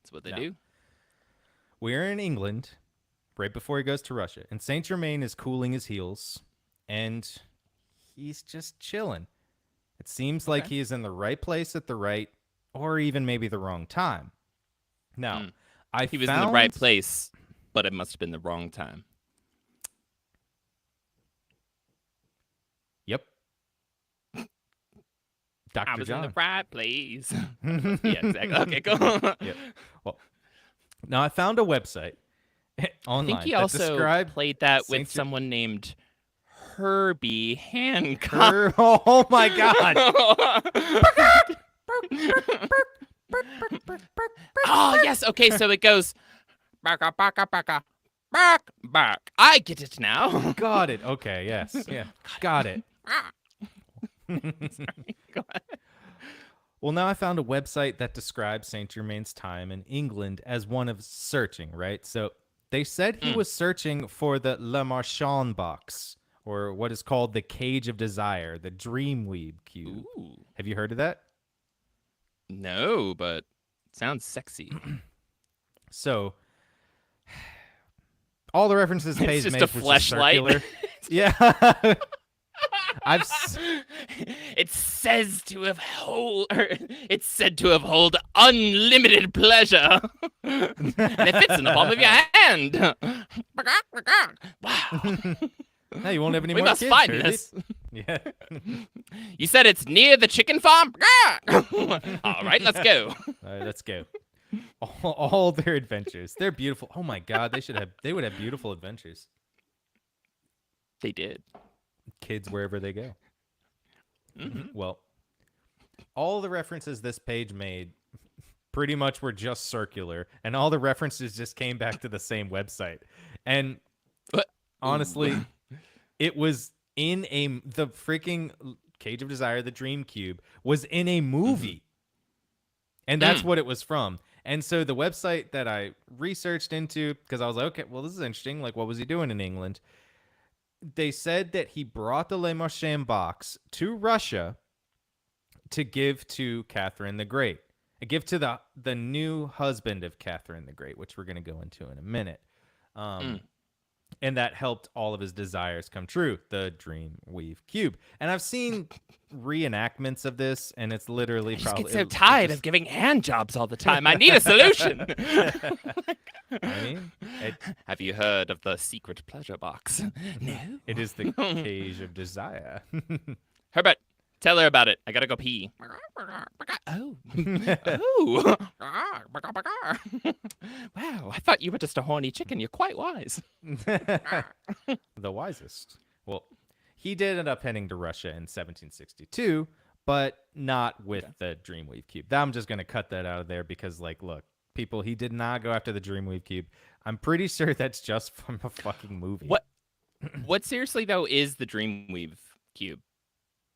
That's what they do. We're in England right before he goes to Russia, and Saint Germain is cooling his heels, and he's just chilling. It seems like he is in the right place at the right, or even maybe the wrong time. Now, He was in the right place, but it must have been the wrong time. Yep. Dr. I was John. in the right place. Yeah, exactly. Okay, go on. Yep. Well, now I found a website online I think he that also described played that with Saint someone named Herbie Hancock. Oh my God. Oh, yes. Okay, so it goes back, back. I get it now. Got it. Okay, yes. Yeah. Got it. Sorry, go ahead. Well, now I found a website that describes Saint Germain's time in England as one of searching, right? So they said he was searching for the Le Marchand box, or what is called the Cage of Desire, the Dreamweave Cube. Ooh. Have you heard of that? No, but sounds sexy. So, all the references It's page just a made was just fleshlight. circular. Yeah. It says to have it's said to have hold unlimited pleasure. And it fits in the palm of your hand. Wow. Now you won't have any We more must kids, find Herbie. this. Yeah. You said it's near the chicken farm? All right, let's go. All right, let's go. All their adventures. They're beautiful. Oh my god, they would have beautiful adventures. They did. Kids wherever they go. Mm-hmm. Well, all the references this page made pretty much were just circular, and all the references just came back to the same website. And What? honestly, it was in the freaking Cage of Desire, the Dream Cube, was in a movie. And that's what it was from. And so the website that I researched into, because I was like, okay, well, this is interesting. Like, what was he doing in England? They said that he brought the Le Marchand box to Russia to give to Catherine the Great. A gift to the new husband of Catherine the Great, which we're going to go into in a minute. And that helped all of his desires come true, the Dreamweave Cube. And I've seen reenactments of this, and it's literally I probably... just get so tired of giving hand jobs all the time. I need a solution. I mean, Have you heard of the secret pleasure box? No. it is the Cage of Desire. Herbert, tell her about it. I gotta go pee. Oh. Oh. Wow, I thought you were just a horny chicken. You're quite wise. The wisest. Well, he did end up heading to Russia in 1762, but not with the Dreamweave Cube. I'm just going to cut that out of there because, like, look, people, he did not go after the Dreamweave Cube. I'm pretty sure that's just from a fucking movie. What seriously though is the Dreamweave Cube?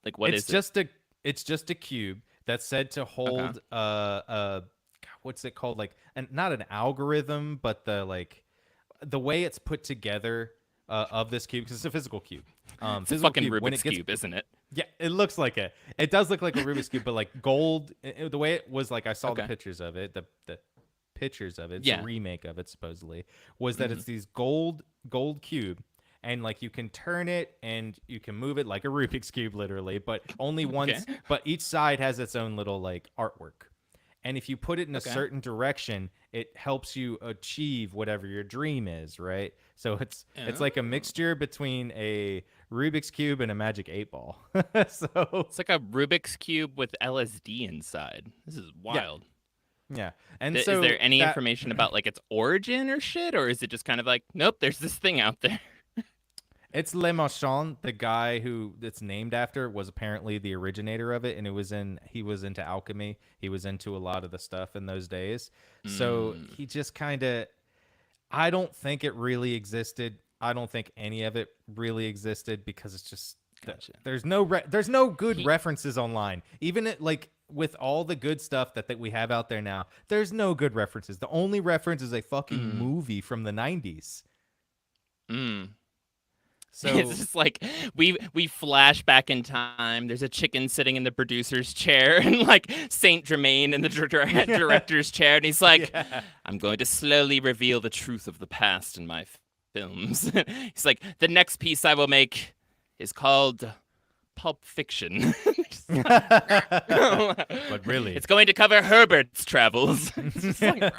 Like what is it? It's just a cube that's said to hold what's it called? Like not an algorithm, but the way it's put together of this cube, because it's a physical cube. It's a fucking Rubik's Cube, isn't it? Yeah, it looks like it does look like a Rubik's Cube, but like gold. The way it was, like I saw the pictures of it, the pictures of it, it's a remake of it supposedly, was that it's these gold cube, and like you can turn it and you can move it like a Rubik's Cube, literally, but only once. But each side has its own little like artwork, and if you put it in a certain direction, it helps you achieve whatever your dream is, right? So it's like a mixture between a Rubik's Cube and a Magic 8-Ball. So it's like a Rubik's Cube with LSD inside. This is wild. Yeah. And so is there any information about like its origin or shit, or is it just kind of like, nope, there's this thing out there? It's Le Marchand, the guy who it's named after, was apparently the originator of it, and he was into alchemy. He was into a lot of the stuff in those days. So he just kind of, I don't think it really existed. I don't think any of it really existed because it's just there's no good references online. Even like with all the good stuff that we have out there now, there's no good references. The only reference is a fucking movie from the 90s. So it's just like we flash back in time. There's a chicken sitting in the producer's chair, and like Saint Germain in the director's chair, and he's like, "I'm going to slowly reveal the truth of the past in my films." He's like, "The next piece I will make is called Pulp Fiction." But really, it's going to cover Herbert's travels. It's just like,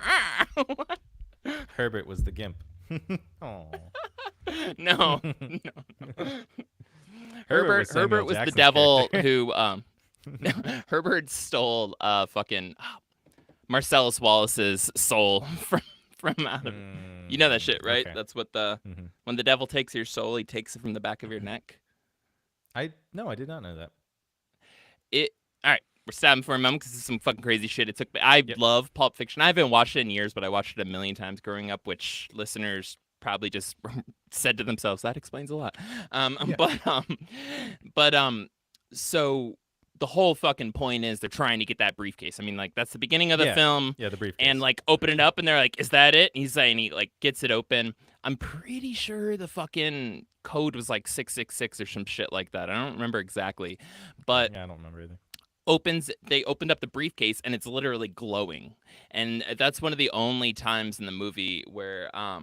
Herbert was the gimp. Oh. No. Herbert was the devil who Herbert stole fucking Marcellus Wallace's soul from out of you know that shit, right? That's what when the devil takes your soul, he takes it from the back of your neck. I did not know that. All right, we're stopping for a moment because it's some fucking crazy shit. It took. I love Pulp Fiction. I haven't watched it in years, but I watched it a million times growing up, which listeners probably just said to themselves, that explains a lot. So the whole fucking point is they're trying to get that briefcase. I mean, like that's the beginning of the film. Yeah, the briefcase. And like open it up, and they're like, "Is that it?" And he's like, and he like gets it open. I'm pretty sure the fucking code was like 666 or some shit like that. I don't remember exactly, but Yeah, I don't remember either. they opened up the briefcase and it's literally glowing, and that's one of the only times in the movie where uh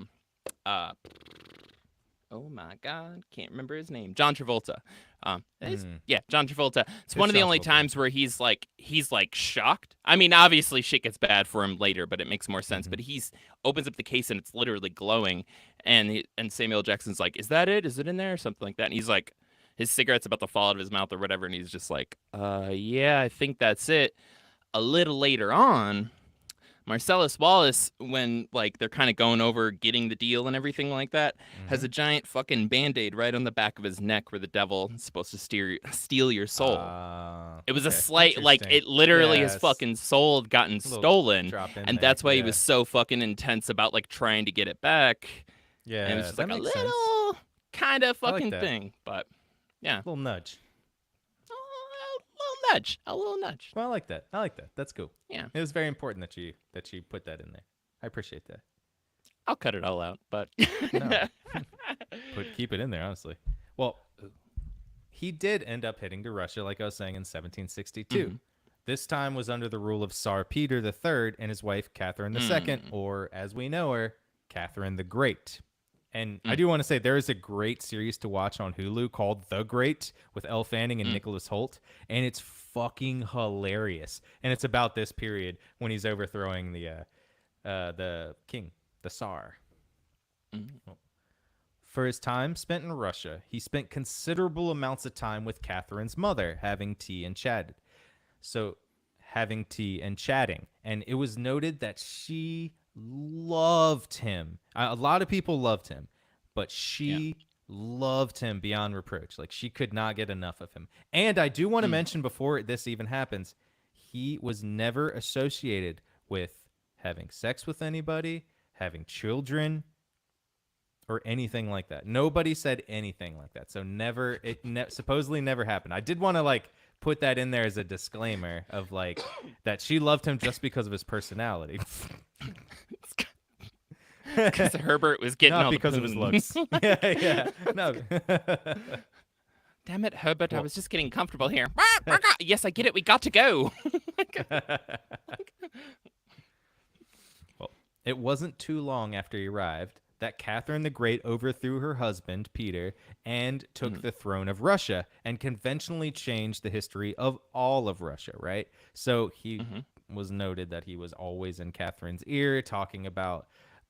oh my god, can't remember his name. John Travolta. Yeah, John Travolta. It's one It's of the John only Travolta, yeah. times where he's like shocked. I mean, obviously shit gets bad for him later, but it makes more sense. Mhm. But he's opens up the case and it's literally glowing, and Samuel Jackson's like, "Is that it? Is it in there?" Or something like that. And he's like, his cigarette's about to fall out of his mouth or whatever, and he's just like, yeah, I think that's it." A little later on, Marcellus Wallace, when like they're kind of going over getting the deal and everything like that, has Mhm. a giant fucking band-aid right on the back of his neck where the devil is supposed to steal your soul. It was a Okay. slight, like Interesting. it literally his Yes. fucking soul had gotten A little stolen, drop in and there. that's why he Yeah. was so fucking intense about like trying to get it back. And it was Yeah, just that like a makes sense. little kind of I like fucking that. thing, but yeah, Little nudge. a little nudge. Well, I like that. I like that. That's cool. Yeah, It was very important that you put that in there. I appreciate that. I'll cut it all out, but No, keep it in there, honestly. Well, he did end up heading to Russia, like I was saying, in 1762. Mhm. This time was under the rule of Tsar Peter III and his wife Catherine II, or as we know her, Catherine the Great. And I do want to say there is a great series to watch on Hulu called The Great with Elle Fanning and Nicholas Hoult, and it's fucking hilarious. And it's about this period when he's overthrowing the king, the Tsar. For his time spent in Russia, he spent considerable amounts of time with Catherine's mother, having tea and chatted. So, having tea and chatting. And it was noted that she loved him. A lot of people loved him, but Yeah. she loved him beyond reproach. Like, she could not get enough of him. And I do want to mention before this even happens, he was never associated with having sex with anybody, having children, or anything like that. Nobody said anything like that. So supposedly never happened. I did want to like put that in there as a disclaimer of like that she loved him just because of his personality, Because Herbert was getting not all because the of his poon. looks. Yeah, no. Damn it, Herbert! I Well- was just getting comfortable here. Yes, I get it. We got to go. Well, it wasn't too long after he arrived that Catherine the Great overthrew her husband, Peter, and took the throne of Russia and conventionally changed the history of all of Russia, right? So he was noted that he was always in Catherine's ear talking about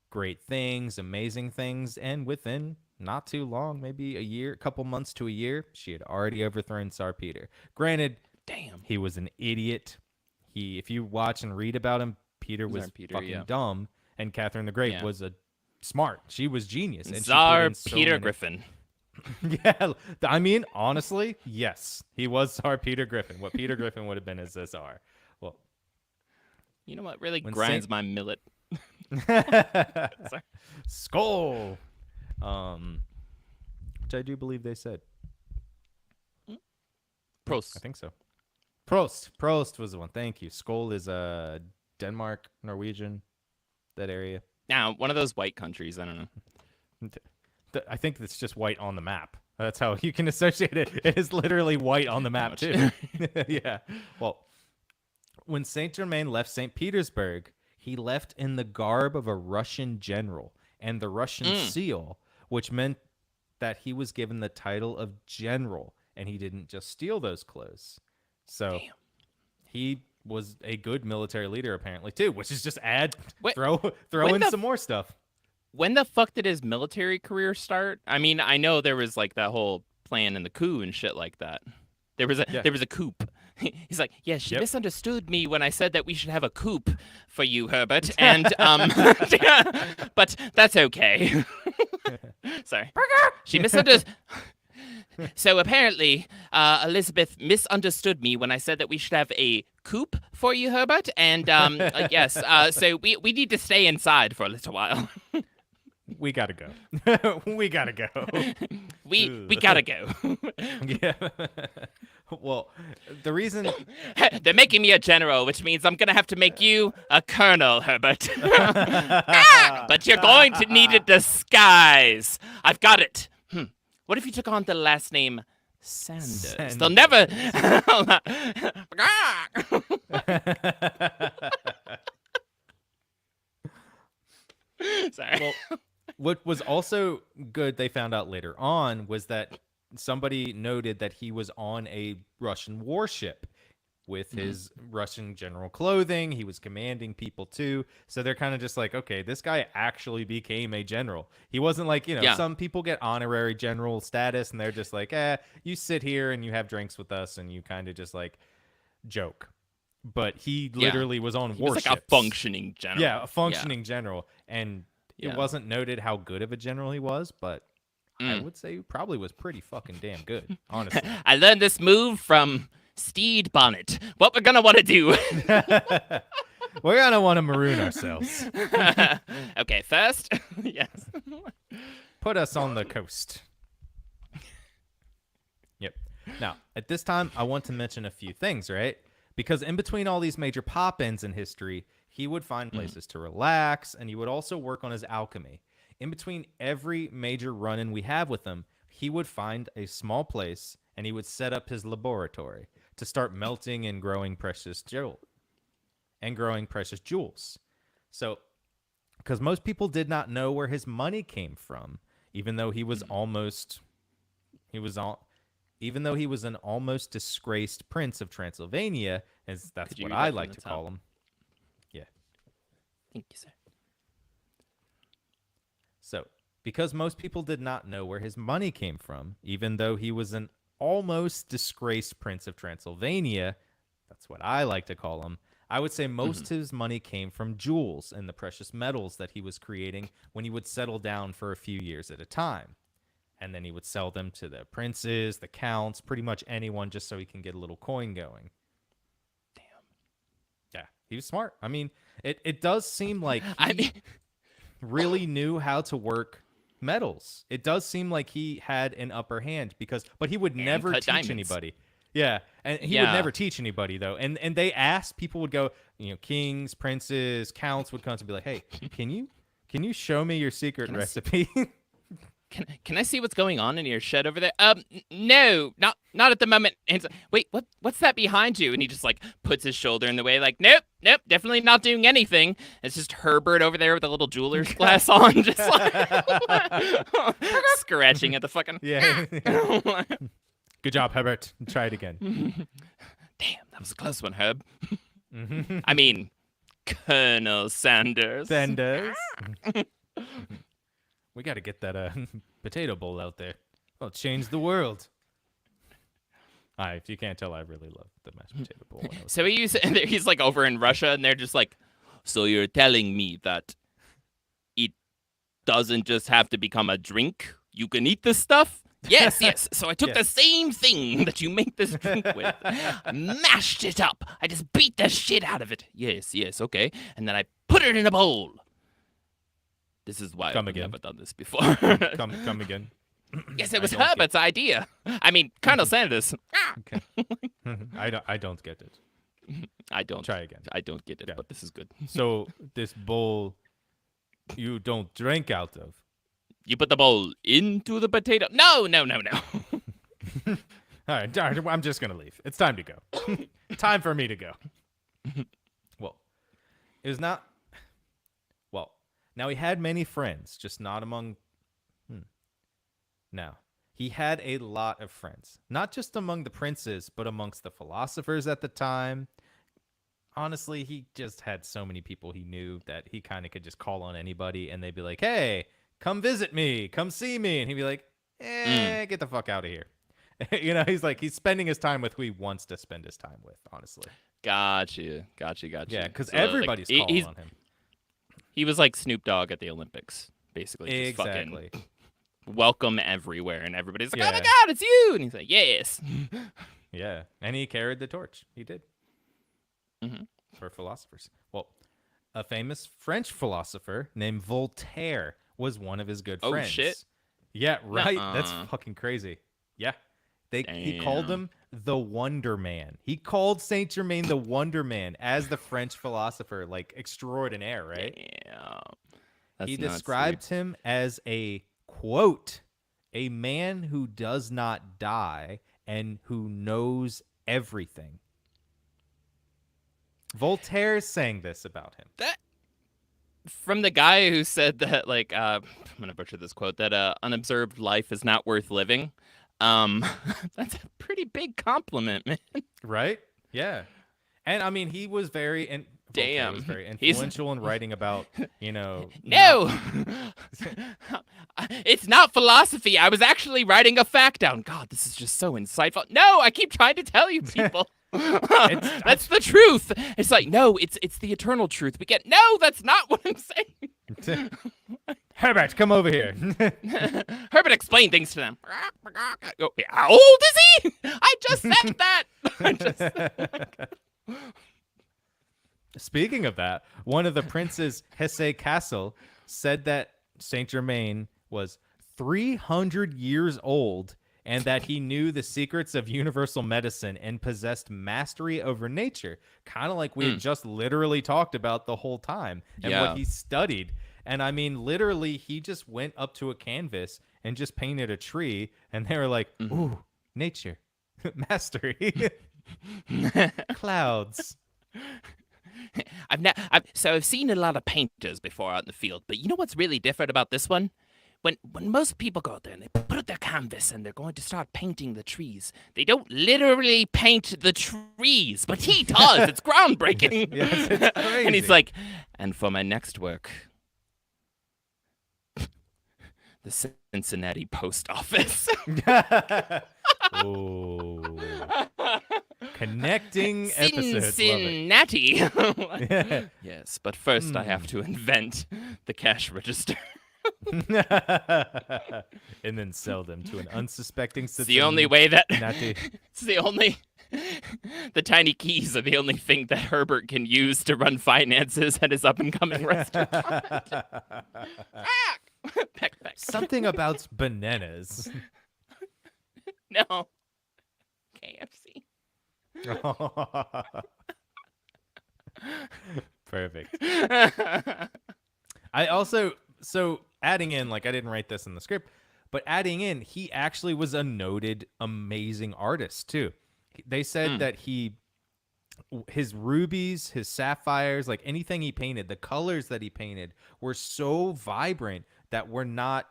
great things, amazing things, and within not too long, maybe a year, a couple months to a year, she had already overthrown Tsar Peter. Granted, Damn. he was an idiot. If you watch and read about him, Peter was Tsar Peter, fucking yeah. dumb, and Catherine the Great Yeah. was a smart. She was genius. And she put Tsar in so Peter many- Griffin. Yeah, I mean, honestly, yes, he was Tsar Peter Griffin. What Peter Griffin would have been as a Tsar. Well, You know what really When grinds Saint- my millet? Skull. Which I do believe they said. Prost. I think so. Prost was the one. Thank you. Skål is Denmark, Norwegian, that area. Now, one of those white countries. I don't know. I think it's just white on the map. That's how you can associate it. It is literally white on the map too. Yeah. Well, when Saint Germain left St. Petersburg, he left in the garb of a Russian general and the Russian seal, which meant that he was given the title of general, and he didn't just steal those clothes. So he was a good military leader apparently too, which is just throw in some more stuff. When the fuck did his military career start? I mean, I know there was like that whole plan in the coup and shit like that. There was a coup. He's like, yeah, she misunderstood me when I said that we should have a coup for you, Herbert, and but that's okay. Sorry, she misunderstood. So apparently, Elizabeth misunderstood me when I said that we should have a coup for you, Herbert, and yes, so we need to stay inside for a little while. We gotta go. We gotta go. We gotta go. Yeah. Well, the reason They're making me a general, which means I'm gonna have to make you a colonel, Herbert. But you're going to need a disguise. I've got it. What if you took on the last name Sanders? They'll Sanders. never. Sorry. Well, what was also good they found out later on was that somebody noted that he was on a Russian warship with his Russian general clothing. He was commanding people too. So they're kind of just like, okay, this guy actually became a general. He wasn't like, Yeah. some people get honorary general status and they're just like, you sit here and you have drinks with us and you kind of just like joke. But he literally was on He was warships. like a functioning general. Yeah, a functioning general. And Yeah. it wasn't noted how good of a general he was, but I would say he probably was pretty fucking damn good, honestly. I learned this move from Steed Bonnet. What we're gonna want to do? We're going to want to maroon ourselves. Okay, first, yes. Put us on the coast. Yep. Now, at this time, I want to mention a few things, right? Because in between all these major pop-ins in history, he would find places to relax, and he would also work on his alchemy. In between every major run-in we have with him, he would find a small place, and he would set up his laboratory to start melting and growing precious jewels. So, because most people did not know where his money came from, even though he was even though he was an almost disgraced prince of Transylvania, as that's Could you what read I that from like the to top? call him. Yeah. Thank you, sir. So, because most people did not know where his money came from, even though he was an almost disgraced prince of Transylvania, that's what I like to call him, I would say most of his money came from jewels and the precious metals that he was creating when he would settle down for a few years at a time. And then he would sell them to the princes, the counts, pretty much anyone just so he can get a little coin going. Damn. Yeah, he was smart. I mean, it does seem like he I mean, really knew how to work metals. It does seem like he had an upper hand but he would never cut teach diamonds. anybody. Yeah, and he would Yeah. never teach anybody though. And they asked, people would go, kings, princes, counts would come to be like, "Hey, can you show me your secret recipe?" Can I see what's going on in your shed over there? No, not at the moment. And it's like, wait, what's that behind you? And he just like puts his shoulder in the way, like, nope, definitely not doing anything. It's just Herbert over there with a little jeweler's glass on, just like scratching at the fucking. Yeah. Good job, Herbert. Try it again. Damn, that was a close one, Herb. I mean, Colonel Sanders. Sanders. We got to get that potato bowl out there. Well, change the world. If you can't tell, I really love the mashed potato bowl. when I was So he's like over in Russia, and they're just like, so you're telling me that it doesn't just have to become a drink? You can eat this stuff? Yes. So I took the same thing that you make this drink with, mashed it up. I just beat the shit out of it. Yes, okay. And then I put it in a bowl. This is why I've never done this before. come again. Yes, it was Herbert's idea. I mean, Colonel Sanders. Okay. I don't get it. I don't. Try again. I don't get it, but this is good. So this bowl you don't drink out of. You put the bowl into the potato. No. All right, I'm just going to leave. It's time to go. Time for me to go. Well, it was not... Well, now he had many friends, just not among... Now, he had a lot of friends. Not just among the princes, but amongst the philosophers at the time. Honestly, he just had so many people he knew that he kind of could just call on anybody, and they'd be like, hey, come visit me, come see me. And he'd be like, get the fuck out of here. He's spending his time with who he wants to spend his time with, honestly. Gotcha. Yeah, because So, everybody's like, calling on him. He was like Snoop Dogg at the Olympics, basically. Just Exactly. fucking welcome everywhere, and everybody's like, Yeah. oh my God, it's you. And he's like, yes. Yeah, and he carried the torch. He did. Mm-hmm. For philosophers. Well, a famous French philosopher named Voltaire was one of his good Oh, friends. shit. Yeah, right. Nuh-uh. That's fucking crazy. Yeah. He called Damn. him the Wonder Man. He called Saint Germain the Wonder Man as the French philosopher, like extraordinaire, right? Damn. That's He nuts, described him as a, quote, a man who does not die and who knows everything. Voltaire saying this about him. That from the guy who said that, like, I'm gonna butcher this quote, that unobserved life is not worth living. Um, that's a pretty big compliment, man. Right? Yeah. And I mean, he was very and Voltaire was Damn. very He's influential in writing about, no. It's not philosophy. I was actually writing a fact down. God, this is just so insightful. No, I keep trying to tell you people. That's the truth. It's like, no, it's the eternal truth. We get no, that's not what I'm saying. Herbert, come over here. Herbert explained things to them. Oh, how old is he? I just said that. Speaking of that, one of the princes, Hesse Castle, said that Saint Germain was 300 years old and that he knew the secrets of universal medicine and possessed mastery over nature, kind of like we had just literally talked about the whole time and what he studied. And I mean, literally, he just went up to a canvas and just painted a tree, and they were like, ooh, nature, mastery, clouds. I've seen a lot of painters before out in the field, but you know what's really different about this one? When most people go out there and they put out their canvas and they're going to start painting the trees, they don't literally paint the trees, but he does. It's groundbreaking. Yes, it's crazy. And he's like, and for my next work, the Cincinnati Post Office. Oh. Connecting episodes. Cincinnati. Yes, but first I have to invent the cash register. And then sell them to an unsuspecting It's the only way that it's the tiny keys are the only thing that Herbert can use to run finances at his up and coming restaurant. Peck. Something about bananas. No. KFC. Perfect. I also, so adding in, like, I didn't write this in the script, but adding in, he actually was a noted, amazing artist too. They said that his rubies, his sapphires, like anything he painted, the colors that he painted were so vibrant that were not,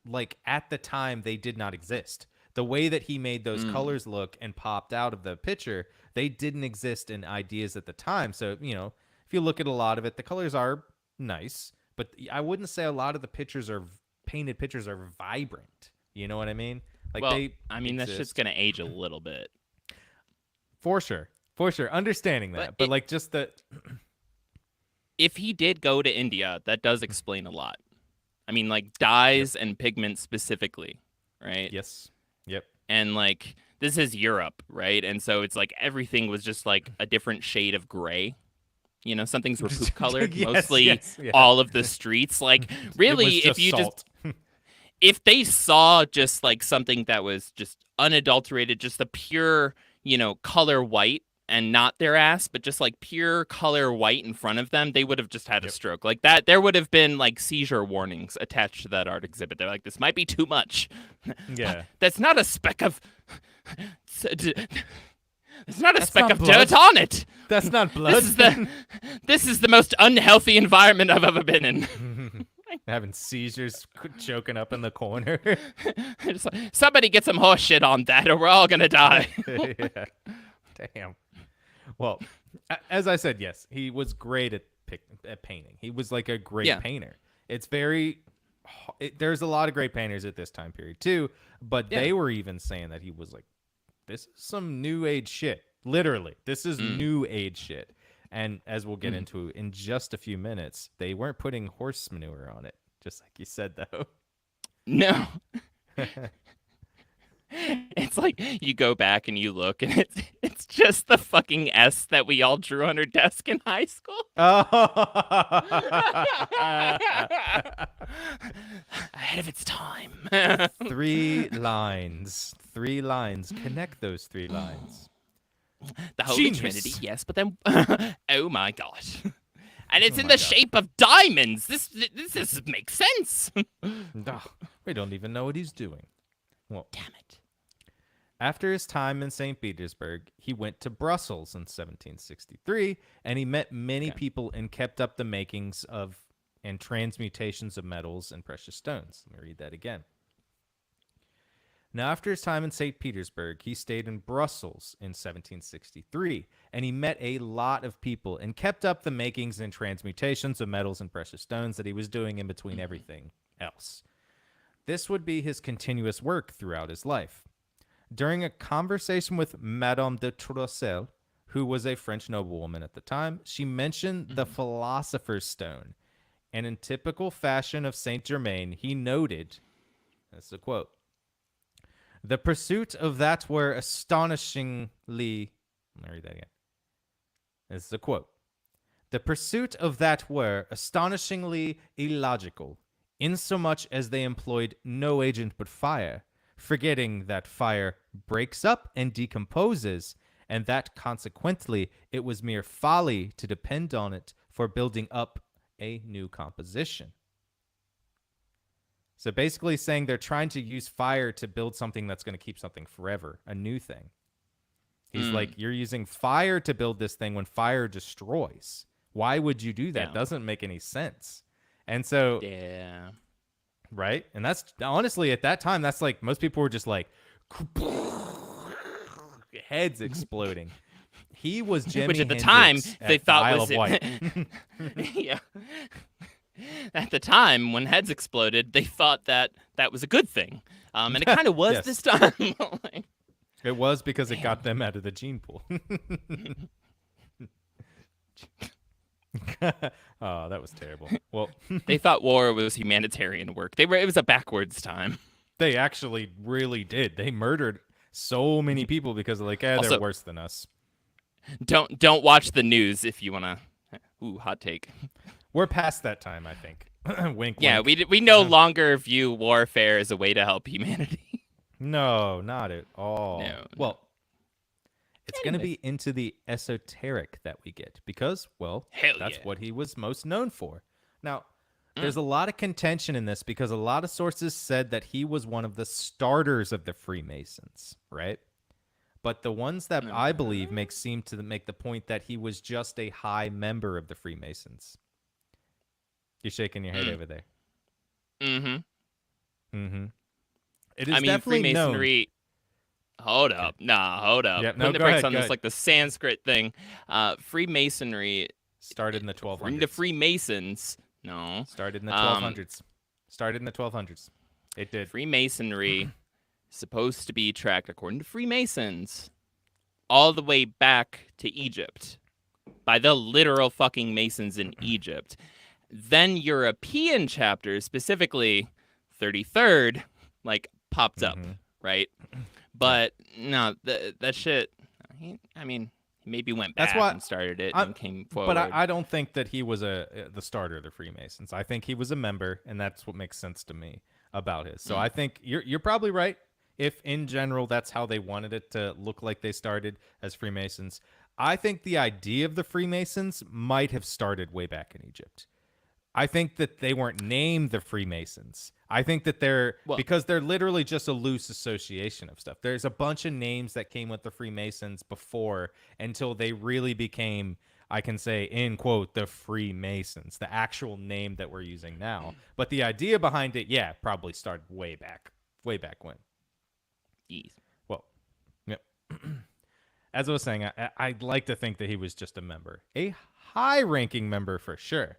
like, at the time they did not exist. The way that he made those colors look and popped out of the picture, they didn't exist in ideas at the time. So, if you look at a lot of it, the colors are nice, but I wouldn't say a lot of the painted pictures are vibrant. You know what I mean? Like, well, they I mean, that shit's gonna age a little bit. For sure. Understanding that. But like, just the... If he did go to India, that does explain a lot. I mean, like, dyes and pigments specifically, right? Yes. Yep. And, like, this is Europe, right? And so it's like everything was just, like, a different shade of gray. Some things were poop colored. Mostly all of the streets. Like, really, if you salt. if they saw just, like, something that was just unadulterated, just the pure, color white, and not their ass, but just like pure color white in front of them, they would have just had a stroke. Like that, there would have been like seizure warnings attached to that art exhibit. They're like, this might be too much. Yeah. That's not a speck of... It's not a That's speck not of blood. dirt on it. That's not blood. This is the most unhealthy environment I've ever been in. Having seizures, choking up in the corner. It's like, somebody get some horse shit on that or we're all going to die. Yeah. Damn. Well, as I said, yes, he was great at painting. He was like a great painter. It's very... there's a lot of great painters at this time period too, but they were even saying that he was like, this is some new age shit. Literally, this is new age shit. And as we'll get into in just a few minutes, they weren't putting horse manure on it, just like you said, though. No. It's like you go back and you look and it's just the fucking S that we all drew on our desk in high school. Ahead of its time. 3 lines. 3 lines. Connect those 3 lines. The Holy Genius. Trinity, yes, but then oh my god. And it's in the shape of diamonds. This makes sense. We don't even know what he's doing. Well, Damn it. after his time in St. Petersburg, he went to Brussels in 1763, and he met many Okay. people and kept up the makings of and transmutations of metals and precious stones. Let me read that again. Now, after his time in St. Petersburg, he stayed in Brussels in 1763, and he met a lot of people and kept up the makings and transmutations of metals and precious stones that he was doing in between everything else. This would be his continuous work throughout his life. During a conversation with Madame de Troussel, who was a French noblewoman at the time, she mentioned the philosopher's stone. And in typical fashion of Saint Germain, he noted, that's a quote, the pursuit of that were astonishingly, let me read that again. This is a quote. The pursuit of that were astonishingly illogical, insomuch as they employed no agent but fire, forgetting that fire breaks up and decomposes, and that consequently it was mere folly to depend on it for building up a new composition. So basically saying they're trying to use fire to build something that's going to keep something forever, a new thing. He's like, you're using fire to build this thing when fire destroys. Why would you do that? Yeah. Doesn't make any sense. And so, Yeah. right? And that's honestly at that time, that's like most people were just like heads exploding. He was Jimi Which at the Hendrix time they at thought Isle was of Wight. yeah. At the time when heads exploded, they thought that that was a good thing, and it kind of was Yes. this time. Like, It was because it got them out of the gene pool. Oh, that was terrible. Well, they thought war was humanitarian work. It was a backwards time. they actually really did. They murdered so many people because they're like, they're Also, worse than us. don't watch the news if you want to. Ooh, hot take. We're past that time, I think. Wink, Yeah, wink. we no longer view warfare as a way to help humanity. No, not at all. No. Well, it's going to Anyways. be into the esoteric that we get because, well, Hell that's yeah. what he was most known for. Now, there's a lot of contention in this because a lot of sources said that he was one of the starters of the Freemasons, right? But the ones that I believe seem to make the point that he was just a high member of the Freemasons. You're shaking your head over there. Mm-hmm. It is I mean, definitely known. Freemasonry. Hold up. Nah, hold up. Yeah, no, Putting the go brakes ahead, on go this ahead. like the Sanskrit thing. Freemasonry, Started in the according to 1200s. Freemasons, no. Started in the 1200s. Started in the 1200s. It did. Freemasonry supposed to be tracked, according to Freemasons, all the way back to Egypt by the literal fucking Masons in Egypt. Then European chapters, specifically 33rd, like popped up, right? But no, that shit. I mean, he maybe went back That's why and started it I'm- and came forward. But I don't think that he was the starter of the Freemasons. I think he was a member, and that's what makes sense to me about his. So I think you're probably right. If in general that's how they wanted it to look like they started as Freemasons, I think the idea of the Freemasons might have started way back in Egypt. I think that they weren't named the Freemasons. I think that because they're literally just a loose association of stuff. There's a bunch of names that came with the Freemasons before until they really became, I can say, in quote, the Freemasons, the actual name that we're using now. But the idea behind it, yeah, probably started way back when. Jeez. Well, yep. As I was saying, I'd like to think that he was just a member, a high-ranking member for sure.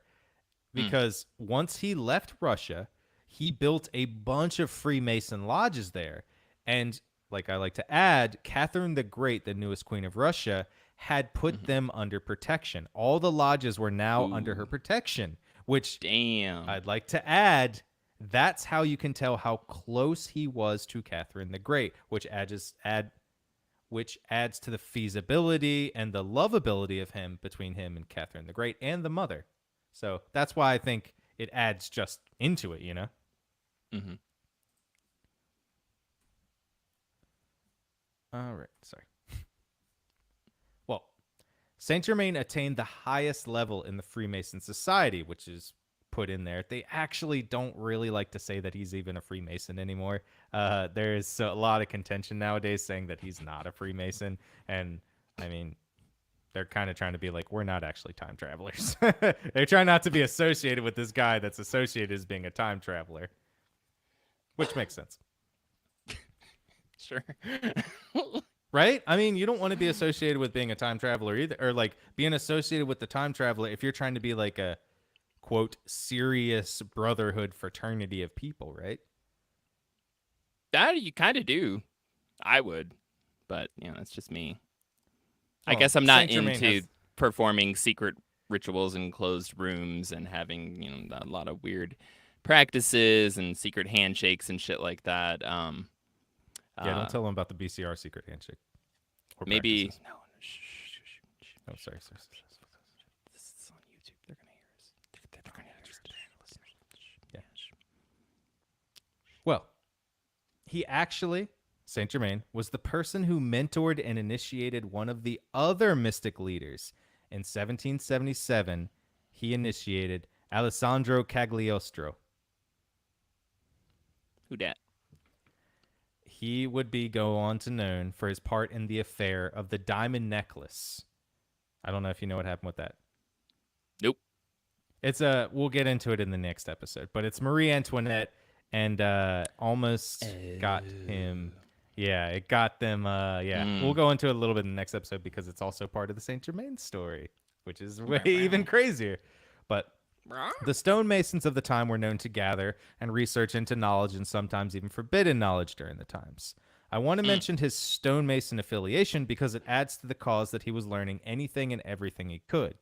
Because once he left Russia, he built a bunch of Freemason lodges there. And like I like to add, Catherine the Great, the newest queen of Russia, had put them under protection. All the lodges were now under her protection, which Damn. I'd like to add, that's how you can tell how close he was to Catherine the Great, which adds to the feasibility and the lovability of him between him and Catherine the Great and the mother. So that's why I think it adds just into it, you know? Mm-hmm. All right, sorry. Well, Saint Germain attained the highest level in the Freemason society, which is put in there. They actually don't really like to say that he's even a Freemason anymore. There's a lot of contention nowadays saying that he's not a Freemason, and I mean, they're kind of trying to be like, we're not actually time travelers. They try not to be associated with this guy that's associated as being a time traveler, which makes sense. Sure. Right? I mean, you don't want to be associated with being a time traveler either, or like being associated with the time traveler if you're trying to be like a quote serious brotherhood fraternity of people, right? That you kind of do. I would, but that's just me. I Well, guess I'm not Saint Germain into has- performing secret rituals in closed rooms and having a lot of weird practices and secret handshakes and shit like that. Yeah, don't tell them about the BCR secret handshake. Or Maybe practices. no. Oh, sorry. This is on YouTube. They're gonna hear us. They're gonna hear us. Yeah. Well, he actually, Saint Germain, was the person who mentored and initiated one of the other mystic leaders. In 1777, he initiated Alessandro Cagliostro. Who dat? He would go on to known for his part in the affair of the diamond necklace. I don't know if you know what happened with that. Nope. It's we'll get into it in the next episode, but it's Marie Antoinette and almost got him. Yeah, it got them. We'll go into it a little bit in the next episode because it's also part of the Saint Germain story, which is way even crazier. But the stonemasons of the time were known to gather and research into knowledge and sometimes even forbidden knowledge during the times. I want to mention his stonemason affiliation because it adds to the cause that he was learning anything and everything he could.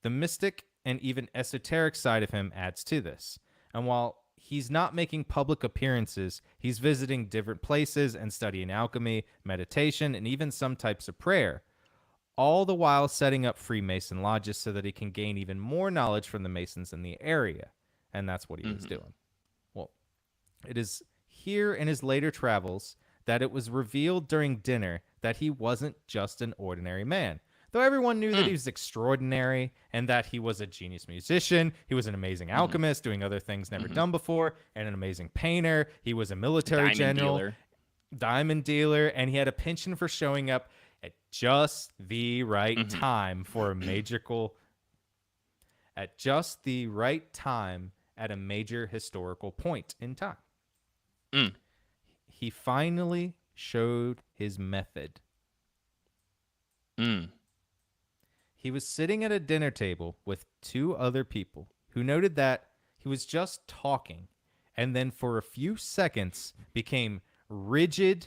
The mystic and even esoteric side of him adds to this. And while he's not making public appearances, he's visiting different places and studying alchemy, meditation, and even some types of prayer, all the while setting up Freemason lodges so that he can gain even more knowledge from the Masons in the area. And that's what he was doing. Well, it is here in his later travels that it was revealed during dinner that he wasn't just an ordinary man. Though everyone knew that he was extraordinary and that he was a genius musician, he was an amazing alchemist doing other things never done before, and an amazing painter. He was a military general, diamond dealer, and he had a penchant for showing up at just the right time for a at just the right time at a major historical point in time. He finally showed his method. He was sitting at a dinner table with two other people who noted that he was just talking and then for a few seconds became rigid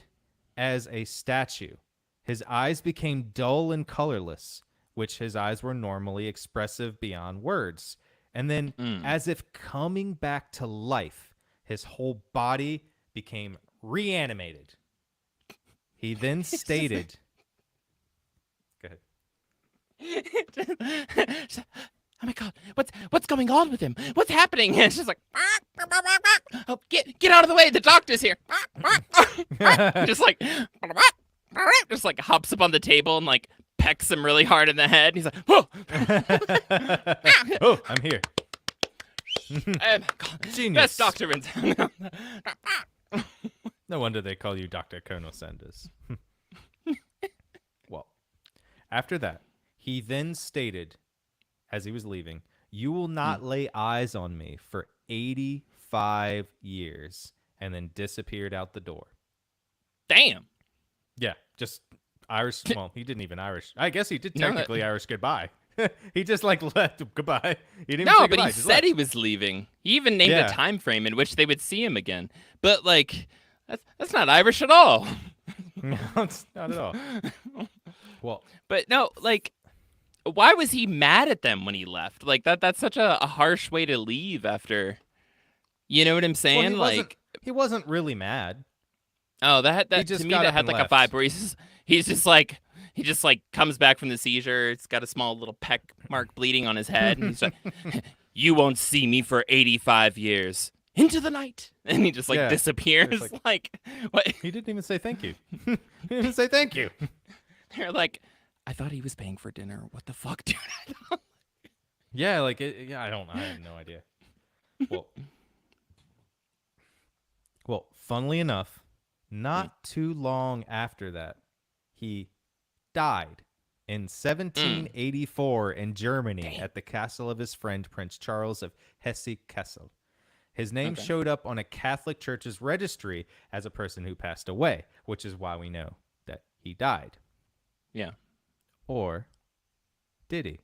as a statue. His eyes became dull and colorless, which his eyes were normally expressive beyond words. And then, as if coming back to life, his whole body became reanimated. He then stated... Go ahead. Oh my God! What's going on with him? What's happening? And it's just like, oh, get out of the way! The doctor's here. Just like hops up on the table and like pecks him really hard in the head. He's like, oh, oh, I'm here. Genius. Best doctor in town. No wonder they call you Dr. Colonel Sanders. Well, after that, he then stated, as he was leaving, "You will not lay eyes on me for 85 years," and then disappeared out the door. Damn. Yeah, just Irish. Well, he didn't even Irish. I guess he did technically Irish goodbye. He just like left goodbye. He didn't say but goodbye, he said he was leaving. He even named a time frame in which they would see him again. But like, that's not Irish at all. No, it's not at all. Well, but no, like, why was he mad at them when he left? Like that's such a harsh way to leave after. You know what I'm saying? Well, he wasn't really mad. Oh, that to me that had like left. a vibe where he just comes back from the seizure. It's got a small little peck mark bleeding on his head, and he's like, "You won't see me for 85 years into the night," and he just disappears. Like, what? He didn't even say thank you. He didn't even say thank you. They're like, I thought he was paying for dinner. What the fuck, dude? Yeah, like I don't know. I have no idea. Well, funnily enough, not too long after that, he died in 1784 in Germany Dang. at the castle of his friend Prince Charles of Hesse-Kassel. His name Okay. showed up on a Catholic church's registry as a person who passed away, which is why we know that he died. Yeah. Or did he?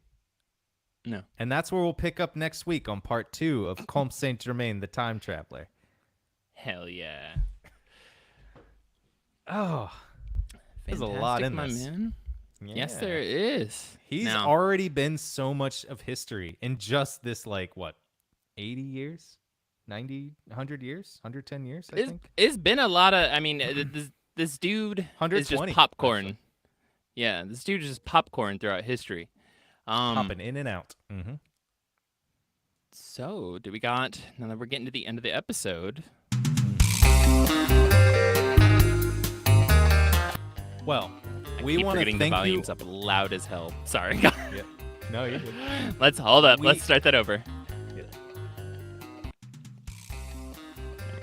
No. And that's where we'll pick up next week on part 2 of Comte Saint Germain, the Time Traveler. Hell yeah. Oh, there's a lot in my this. man. Yeah. Yes, there is. He's Now, already been so much of history in just this, 80 years? 90, 100 years? 110 years, I think? it's been a lot of. I mean, this dude is 120, just popcorn. actually. Yeah, this dude is just popcorn throughout history. Popping in and out. Mm-hmm. So, do we got? Now that we're getting to the end of the episode. Well, we keep want to forgetting thank the you. volumes up loud as hell. Sorry. Yeah. No, you did. Let's hold up. We- Let's start that over.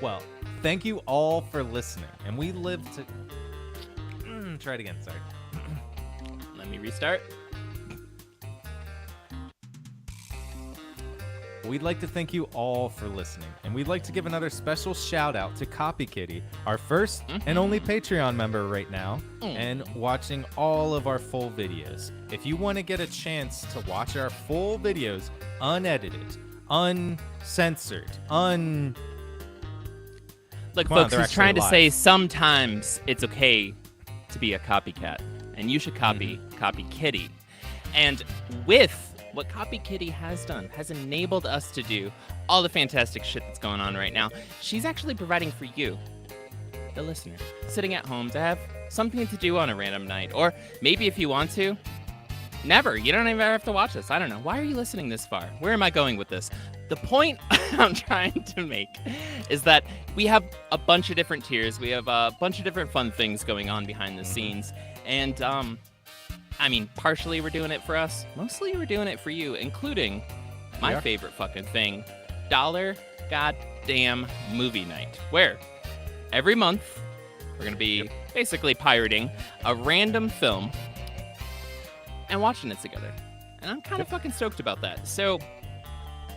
Well, thank you all for listening. And we live to... try it again, sorry. Let me restart. We'd like to thank you all for listening. And we'd like to give another special shout out to Copy Kitty, our first and only Patreon member right now, and watching all of our full videos. If you want to get a chance to watch our full videos unedited, uncensored, Look, Come on, folks, they're he's actually trying to live. say sometimes it's okay to be a copycat, and you should copy Kitty. And with what Copy Kitty has done, has enabled us to do all the fantastic shit that's going on right now, she's actually providing for you, the listener, sitting at home to have something to do on a random night. Or maybe if you want to, never. You don't even have to watch this. I don't know. Why are you listening this far? Where am I going with this? The point I'm trying to make is that we have a bunch of different tiers. We have a bunch of different fun things going on behind the scenes. And, I mean, partially we're doing it for us. Mostly we're doing it for you, including my favorite fucking thing, $1 goddamn movie night, where every month we're going to be basically pirating a random film and watching it together. And I'm kind of fucking stoked about that. So,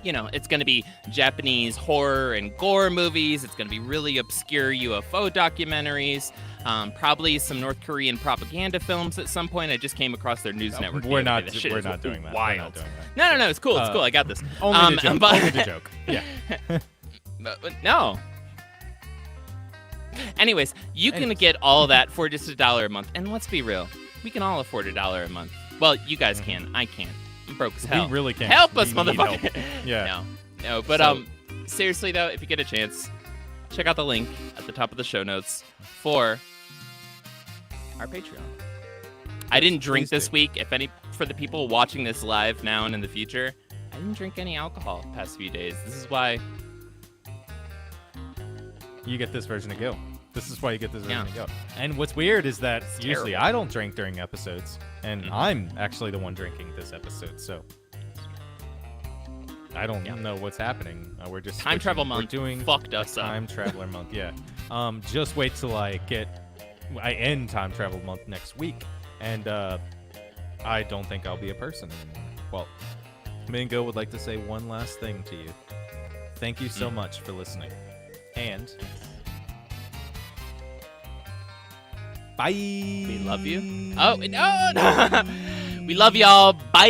you know, it's going to be Japanese horror and gore movies. It's going to be really obscure UFO documentaries. Probably some North Korean propaganda films at some point. I just came across their news network. We're not That shit doing is that. Wild. We're not doing that. No, it's cool. It's cool. I got this. Only the joke. but- Only the joke. Yeah. but no. Anyways, you can get all that for just $1 a month. And let's be real, we can all afford $1 a month. Well, you guys can. I can't. I'm broke as hell. We really can't. Help us, We need motherfucker. help. Yeah. No. But So- seriously though, if you get a chance, check out the link at the top of the show notes for our Patreon. I didn't drink please this do. week. For the people watching this live now and in the future, I didn't drink any alcohol the past few days. This is why. You get this version of Go. This is why you get this version Yeah. of Go. And what's weird is that usually terrible. I don't drink during episodes, and I'm actually the one drinking this episode, so I don't know what's happening. We're just Time travel switching. month We're doing fucked us a up. Time Traveler month, yeah. Just wait till I end Time Travel month next week, and I don't think I'll be a person anymore. Well, Mingo would like to say one last thing to you. Thank you so much for listening, and bye. We love you. Oh, no. We love y'all. Bye.